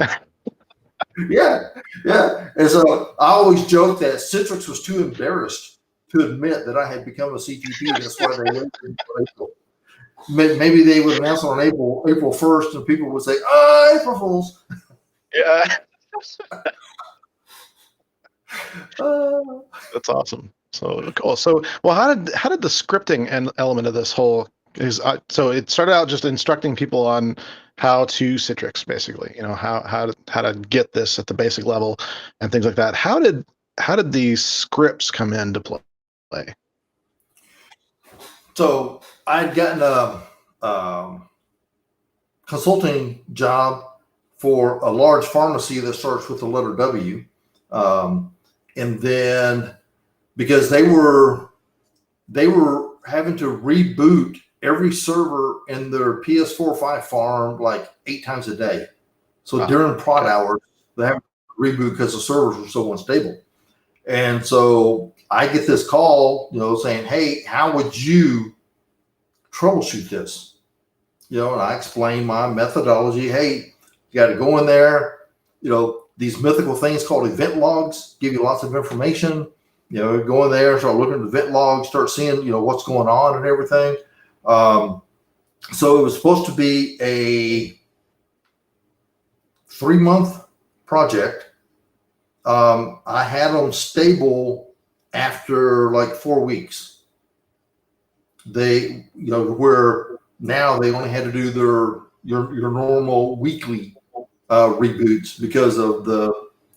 Yeah. And so I always joke that Citrix was too embarrassed to admit that I had become a CTP. That's why they waited until April. Maybe they would announce on April 1st, and people would say, "Oh, April Fools." Yeah. That's awesome. So cool. So, well, how did the scripting element of this whole so it started out just instructing people on how to Citrix, basically, how to get this at the basic level and things like that. How did these scripts come into play? So I'd gotten a consulting job for a large pharmacy that starts with the letter W. And then because they were having to reboot every server in their PS4-5 farm like 8 times a day. So during prod hours, they have to reboot because the servers were so unstable. And so I get this call, saying, hey, how would you troubleshoot this? And I explain my methodology. Hey, you got to go in there, these mythical things called event logs give you lots of information. Go in there, start looking at the event logs, start seeing, what's going on and everything. So it was supposed to be a 3-month project. I had them stable after like 4 weeks. They, where now they only had to do your normal weekly reboots because of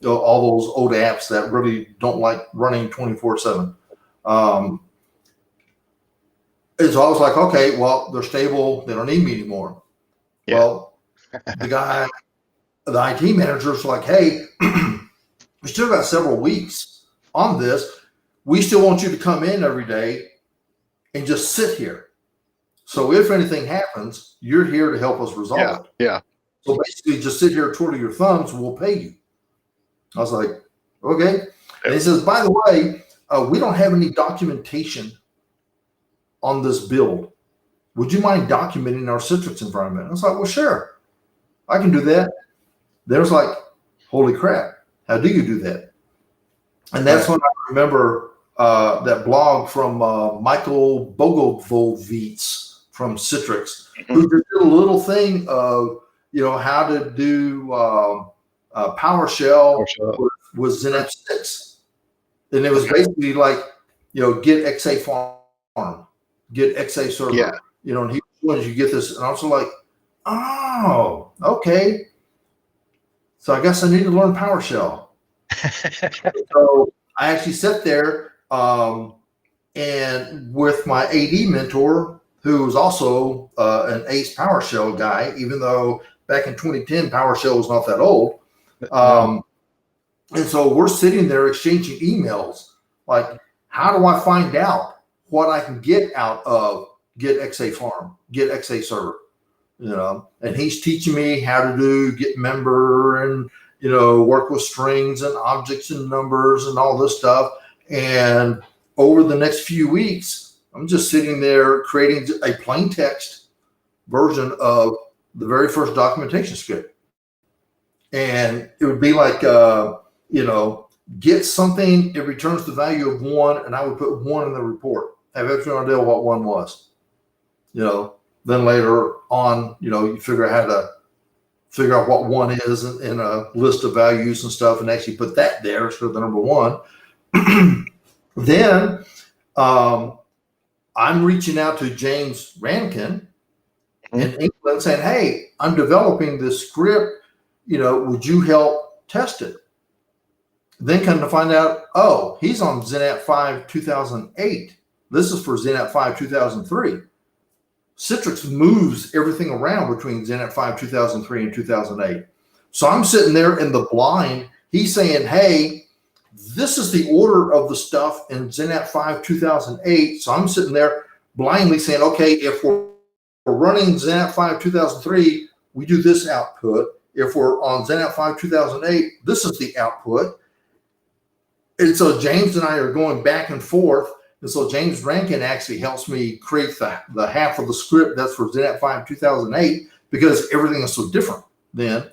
all those old apps that really don't like running 24/7. And so I was like, okay, well, they're stable. They don't need me anymore. Yeah. Well, the IT manager's like, hey, we still got several weeks on this. We still want you to come in every day and just sit here. So if anything happens, you're here to help us resolve it. Yeah. So basically just sit here, twiddle your thumbs, and we'll pay you. I was like, okay. And he says, by the way, we don't have any documentation on this build. Would you mind documenting our Citrix environment? I was like, well, sure, I can do that. There's like, holy crap, how do you do that? And that's when I remember that blog from Michael Bogovovitz from Citrix, who did a little thing of, how to do PowerShell with XenApp 6. And it was basically like, get XA farm, get XA server, and he wanted you to get this. And I was like, oh, okay. So I guess I need to learn PowerShell. So I actually sat there and with my AD mentor, who was also an ace PowerShell guy, even though back in 2010, PowerShell was not that old. And so we're sitting there exchanging emails, like, how do I find out what I can get out of get XA farm, get XA server, and he's teaching me how to do get member and, work with strings and objects and numbers and all this stuff. And over the next few weeks, I'm just sitting there creating a plain text version of the very first documentation script. And it would be like, get something, it returns the value of 1, and I would put 1 in the report. I have absolutely no idea what 1 was. Then later on, you figure out how to figure out what 1 is in a list of values and stuff, and actually put that there instead of the number 1. Then I'm reaching out to James Rankin in England saying, hey, I'm developing this script, would you help test it? Then come to find out, oh, he's on XenApp 5 2008. This is for XenApp 5 2003. Citrix moves everything around between XenApp 5 2003 and 2008. So I'm sitting there in the blind. He's saying, hey, this is the order of the stuff in XenApp 5 2008. So I'm sitting there blindly saying, okay, if we're running XenApp 5 2003, we do this output. If we're on XenApp 5 2008, this is the output. And so James and I are going back and forth. And so James Rankin actually helps me create the half of the script that's for XenApp 5 2008 because everything is so different then.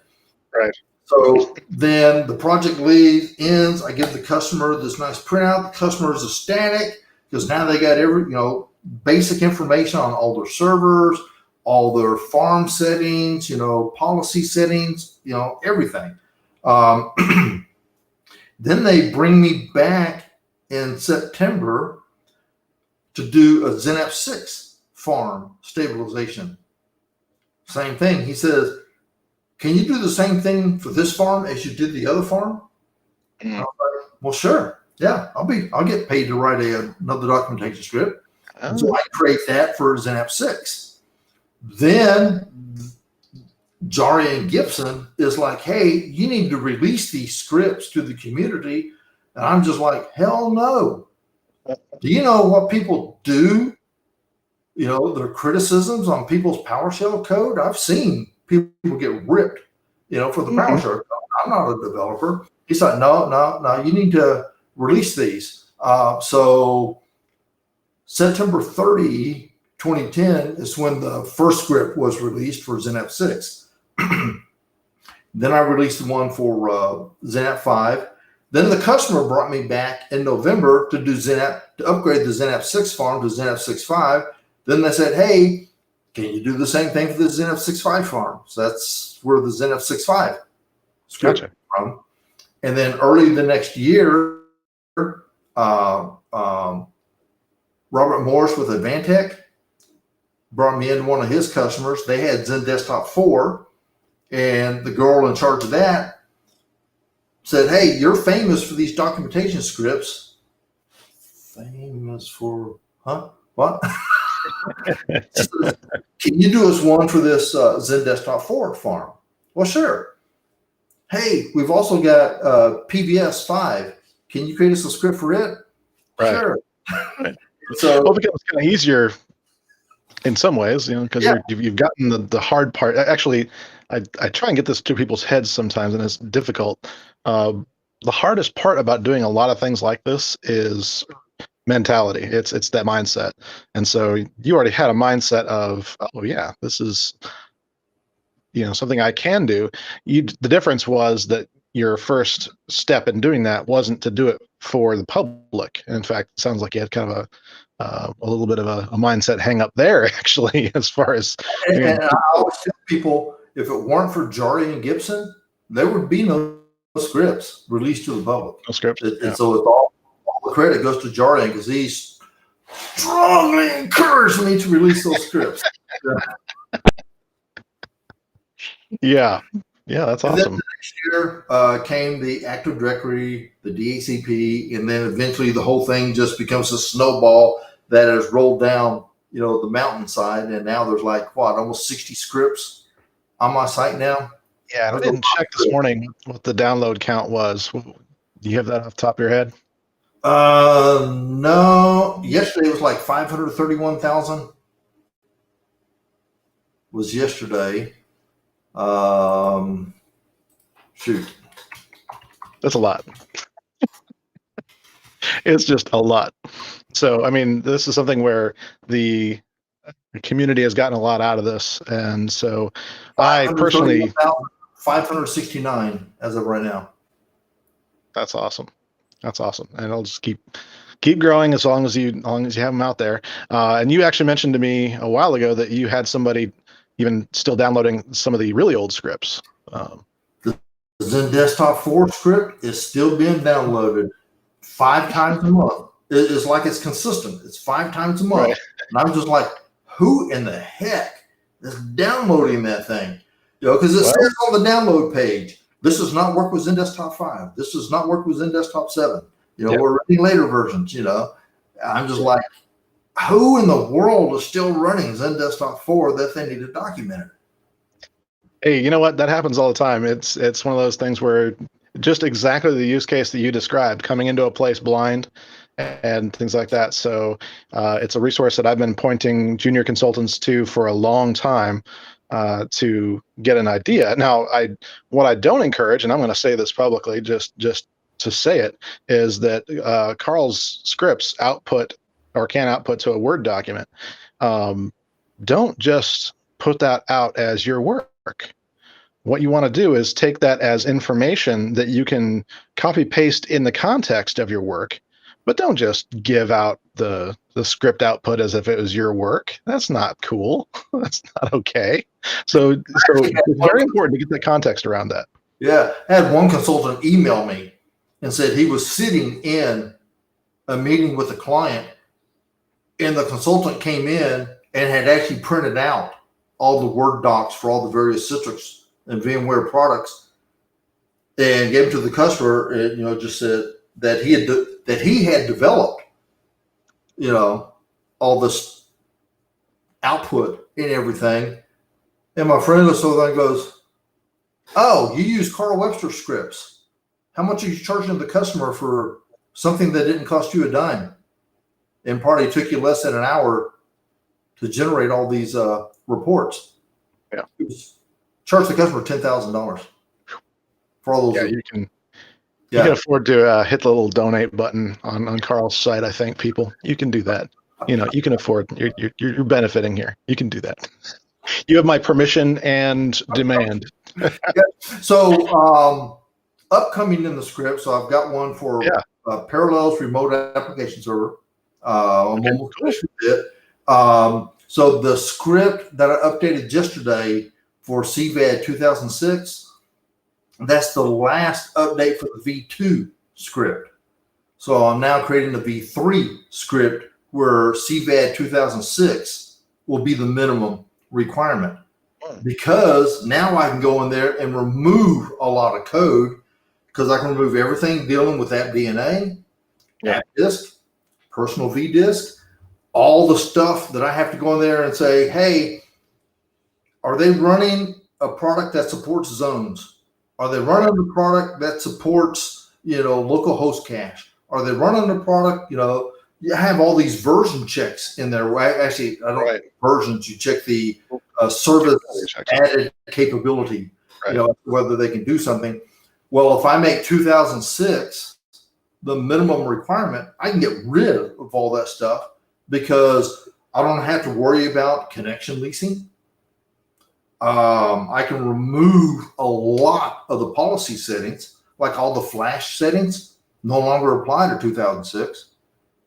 Right. So then the project ends. I give the customer this nice printout. The customer is ecstatic because now they got every, basic information on all their servers, all their farm settings, policy settings, everything. Then they bring me back in September to do a XenApp 6 farm stabilization. Same thing. He says, can you do the same thing for this farm as you did the other farm? I was like, well, sure. Yeah, I'll get paid to write another documentation script. So I create that for XenApp 6. Then Jari and Gibson is like, hey, you need to release these scripts to the community. And I'm just like, hell no. Do you know what people do Their criticisms on people's PowerShell code. I've seen people get ripped, for the PowerShell code. I'm not a developer. He's like, no, you need to release these. So September 30, 2010 is when the first script was released for XenApp 6. Then I released the one for XenApp 5. Then the customer brought me back in November to do to upgrade the XenApp 6 farm to XenApp 6.5. Then they said, hey, can you do the same thing for the XenApp 6.5 farm? So that's where the XenApp 6.5 script Gotcha. from. And then early the next year, Robert Morris with Advantech brought me in one of his customers. They had Zen Desktop 4, and the girl in charge of that said, hey, you're famous for these documentation scripts. Famous for, huh? What? Can you do us one for this Zen Desktop 4 farm? Well, sure. Hey, we've also got PBS 5. Can you create us a script for it? Right. Sure. Right. So it becomes kind of easier in some ways, because you've gotten the hard part. Actually, I try and get this to people's heads sometimes, and it's difficult. The hardest part about doing a lot of things like this is mentality. It's that mindset. And so you already had a mindset of, oh yeah, this is something I can do. The difference was that your first step in doing that wasn't to do it for the public. And in fact, it sounds like you had kind of a little bit of a mindset hang up there, actually, as far as. And I always tell people, if it weren't for Jari and Gibson, there would be no scripts released to the public. No scripts. So it's all the credit goes to Jari because he strongly encouraged me to release those scripts. Yeah, that's awesome. And then the next year came the Active Directory, the DHCP, and then eventually the whole thing just becomes a snowball that has rolled down, the mountainside, and now there's almost 60 scripts on my site now. Yeah, I didn't check this morning what the download count was. Do you have that off the top of your head? No. Yesterday was like 531,000. Was yesterday. Shoot. That's a lot. It's just a lot. So, I mean, this is something where the community has gotten a lot out of this. And so I personally. 569 as of right now. That's awesome. That's awesome. And I'll just keep growing as long as you have them out there. And you actually mentioned to me a while ago that you had somebody even still downloading some of the really old scripts. The Zen Desktop 4 script is still being downloaded 5 times a month. It's like it's consistent. It's 5 times a month. Right. And I'm just like, who in the heck is downloading that thing? Because it says on the download page, this does not work with Zen Desktop 5. This does not work with Zen Desktop 7. We're running later versions, I'm just like, who in the world is still running Zen Desktop 4 that they need to document it? Hey, you know what? That happens all the time. It's one of those things where just exactly the use case that you described, coming into a place blind and things like that. So it's a resource that I've been pointing junior consultants to for a long time. To get an idea. Now, what I don't encourage, and I'm going to say this publicly, just to say it, is that Carl's scripts output or can output to a Word document. Don't just put that out as your work. What you want to do is take that as information that you can copy paste in the context of your work, but don't just give out the script output as if it was your work. That's not cool. That's not okay. So it's very important to get the context around that. Yeah. I had one consultant email me and said he was sitting in a meeting with a client, and the consultant came in and had actually printed out all the Word docs for all the various Citrix and VMware products and gave them to the customer, and just said that he had developed all this output and everything. And my friend goes, oh, you use Carl Webster scripts. How much are you charging the customer for something that didn't cost you a dime and probably took you less than an hour to generate all these reports. Yeah. Charge the customer $10,000 for all those. Yeah, you can afford to hit the little donate button on Carl's site. I think you can do that. You can afford. You're benefiting here. You can do that. You have my permission and demand. So upcoming in the script. So I've got one for Parallels Remote Application Server. So the script that I updated yesterday for CVAD 2006, that's the last update for the V2 script. So I'm now creating the V3 script where CVAD 2006 will be the minimum requirement, because now I can go in there and remove a lot of code, because I can remove everything dealing with app DNA, app disk, personal V disk, all the stuff that I have to go in there and say, hey, are they running a product that supports zones? Are they running a product that supports, local host cache? Are they running a product, you have all these version checks in there. Actually, I don't versions. You check the service added capability, whether they can do something. Well, if I make 2006 the minimum requirement, I can get rid of all that stuff, because I don't have to worry about connection leasing. I can remove a lot of the policy settings, like all the flash settings no longer apply to 2006.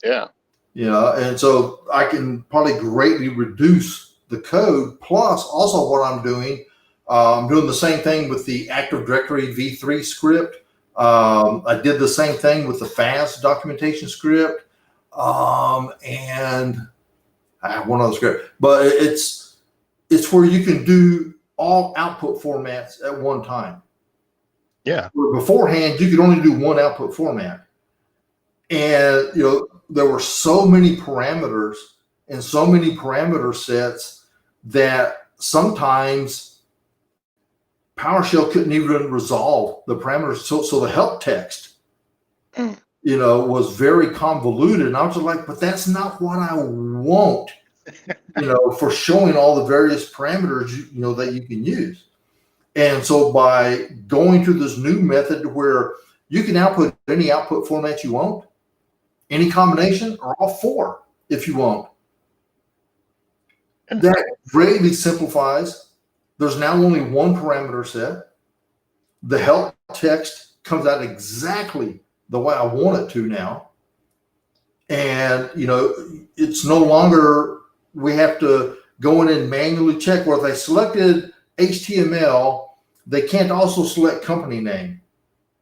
Yeah. And so I can probably greatly reduce the code. Plus, also what I'm doing the same thing with the Active Directory V3 script. I did the same thing with the FAS documentation script. And I have one other script, but it's where you can do all output formats at one time. Yeah. Beforehand, you could only do one output format. And, there were so many parameters and so many parameter sets that sometimes PowerShell couldn't even resolve the parameters. So the help text, was very convoluted. And I was just like, but that's not what I want, for showing all the various parameters, that you can use. And so by going to this new method where you can output any output format you want, any combination, or all four if you want, that greatly simplifies. There's now only one parameter set. The help text comes out exactly the way I want it to now. And, it's no longer, we have to go in and manually check. Well, if they selected HTML, they can't also select company name,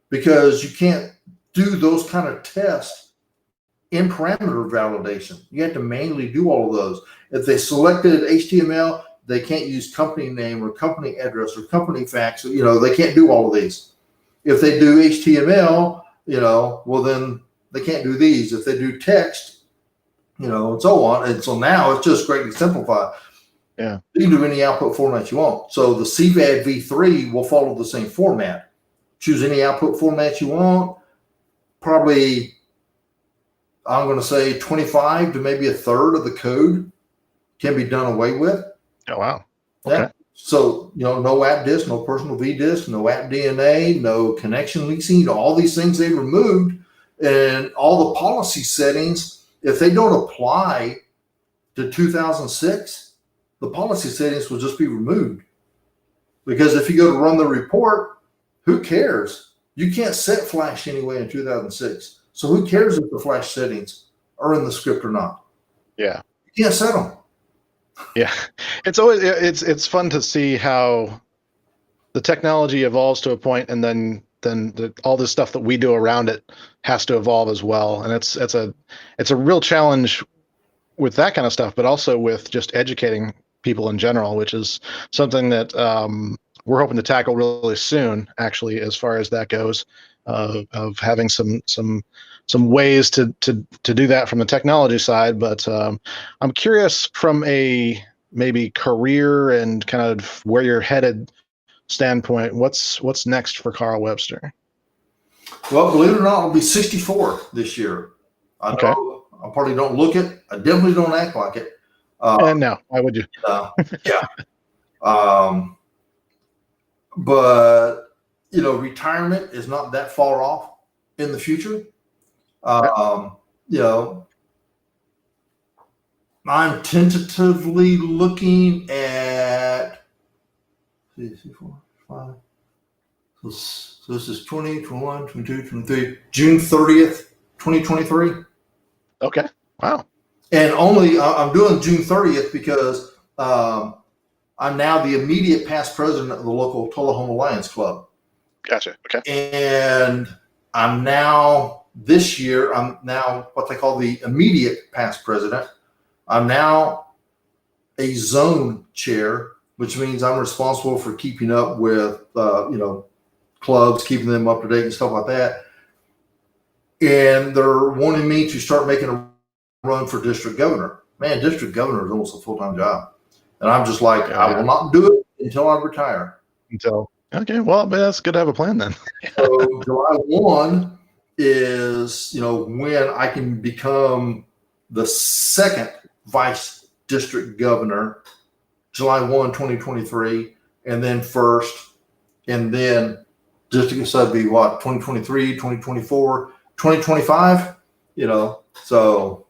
because you can't do those kind of tests in parameter validation. You have to manually do all of those. If they selected HTML, they can't use company name or company address or company fax. They can't do all of these. If they do HTML, well, then they can't do these. If they do text, and so on. And so now it's just greatly simplified. Yeah. You can do any output format you want. So the CVAD V3 will follow the same format. Choose any output format you want. Probably, I'm going to say 25 to maybe a third of the code can be done away with. Oh, wow. Okay. Yeah. So, no app disk, no personal V disk, no app DNA, no connection leasing, all these things they removed, and all the policy settings, if they don't apply to 2006, the policy settings will just be removed. Because if you go to run the report, who cares? You can't set flash anyway in 2006. So who cares if the flash settings are in the script or not? Yeah. You can't set them. Yeah. It's fun to see how the technology evolves to a point, and then all this stuff that we do around it has to evolve as well. And it's a real challenge with that kind of stuff, but also with just educating people in general, which is something that we're hoping to tackle really soon, actually, as far as that goes, of having some ways to do that from the technology side. But I'm curious from a maybe career and kind of where you're headed standpoint, what's next for Carl Webster? Well, believe it or not, I'll be 64 this year. I know I probably don't look it. I definitely don't act like it. And no, why would you? Yeah. But retirement is not that far off in the future. You know, I'm tentatively looking at 3, 4, 5. So this is 20, 21, 22, 23, June 30th, 2023. Okay. Wow. And I'm doing June 30th because I'm now the immediate past president of the local Tullahoma Lions Club. Gotcha. Okay. And this year, I'm now what they call the immediate past president. I'm now a zone chair, which means I'm responsible for keeping up with, clubs, keeping them up to date and stuff like that. And they're wanting me to start making a run for district governor. Man, district governor is almost a full-time job. And I'm just like, I will not do it until I retire. Okay, well, that's good to have a plan then. So July 1 is, when I can become the second vice district governor, July 1, 2023, and then first, and then district, so that'd be what, 2023, 2024, 2025, so.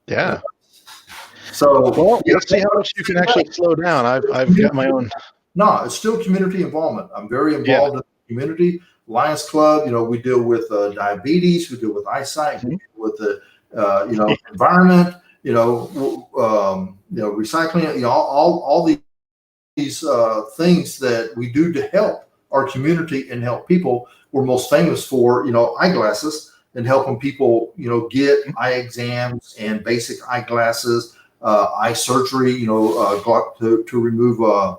Yeah. So well, let's see how much you can actually slow down. I've got my own. No, it's still community involvement. I'm very involved in the community. Lions Club, we deal with diabetes, we deal with eyesight, we deal with the environment, recycling, all these things that we do to help our community and help people. We're most famous for eyeglasses and helping people get eye exams and basic eyeglasses, eye surgery, to remove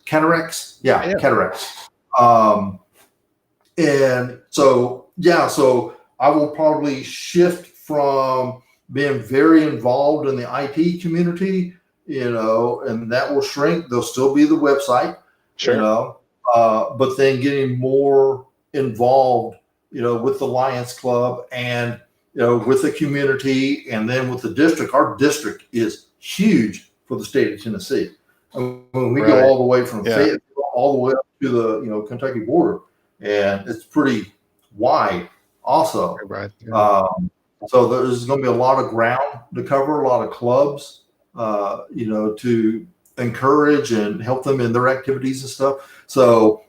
cataracts. Yeah, cataracts. And so I will probably shift from being very involved in the IT community, and that will shrink. There'll still be the website, but then getting more involved, with the Lions Club and, with the community and then with the district. Our district is huge for the state of Tennessee. When we go all the way from Fayetteville all the way up to the Kentucky border, and it's pretty wide also. Right. So there's going to be a lot of ground to cover, a lot of clubs, to encourage and help them in their activities and stuff. So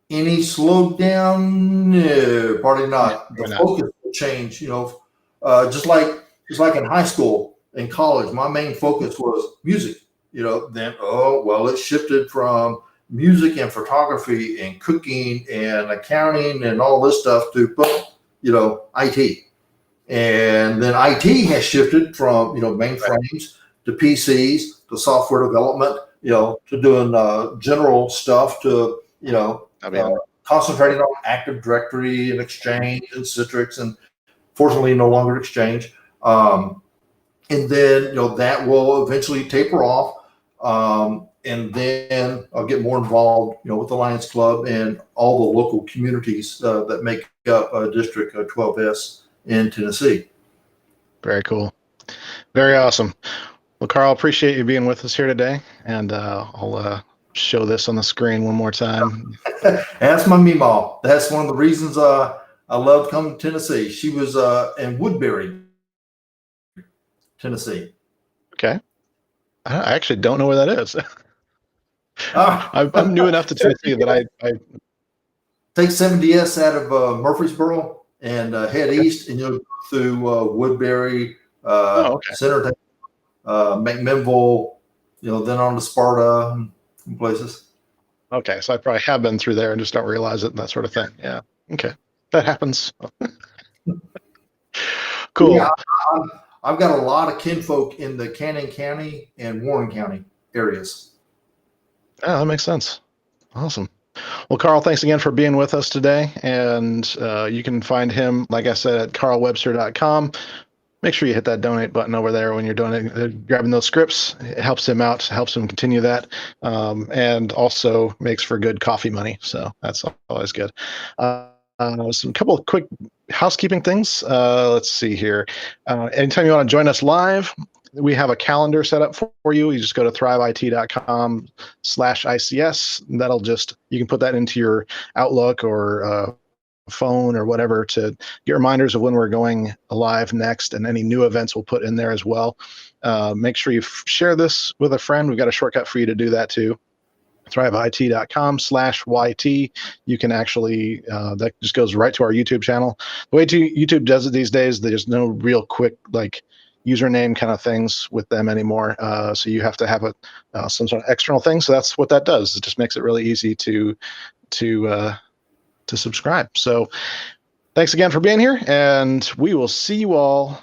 any slowdown? No, probably not. The focus will change. Just like in high school and college, my main focus was music. Then it shifted from music and photography and cooking and accounting and all this stuff to IT. And then IT has shifted from mainframes to PCs to software development, to doing general stuff to concentrating on Active Directory and Exchange and Citrix, and fortunately no longer Exchange. And then that will eventually taper off, and then I'll get more involved with the Lions Club and all the local communities that make up District 12S in Tennessee. Very cool, very awesome. Well, Carl, appreciate you being with us here today, and I'll show this on the screen one more time. That's my Meemaw. That's one of the reasons I loved coming to Tennessee. She was in Woodbury, Tennessee. Okay. I actually don't know where that is. I'm new enough to Tennessee that I take 70S out of Murfreesboro and head east, and you'll go through Woodbury, Center, McMinnville, then on to Sparta and places. Okay, so I probably have been through there and just don't realize it and that sort of thing. Yeah. Okay, that happens. Cool. Yeah, I've got a lot of kinfolk in the Cannon County and Warren County areas. Yeah, that makes sense. Awesome. Well, Carl, thanks again for being with us today. And you can find him, like I said, at carlwebster.com. Make sure you hit that donate button over there when you're doing it, grabbing those scripts. It helps him out, helps him continue that, and also makes for good coffee money. So that's always good. some couple of quick housekeeping things. Let's see here. Anytime you want to join us live, we have a calendar set up for you. You just go to thriveit.com/ICS. That'll you can put that into your Outlook or phone or whatever to get reminders of when we're going live next, and any new events we'll put in there as well. Make sure you share this with a friend. We've got a shortcut for you to do that too. thriveit.com/YT. You can actually, that just goes right to our YouTube channel. The way YouTube does it these days, there's no real quick username kind of things with them anymore. So you have to have some sort of external thing. So that's what that does. It just makes it really easy to subscribe. So thanks again for being here, and we will see you all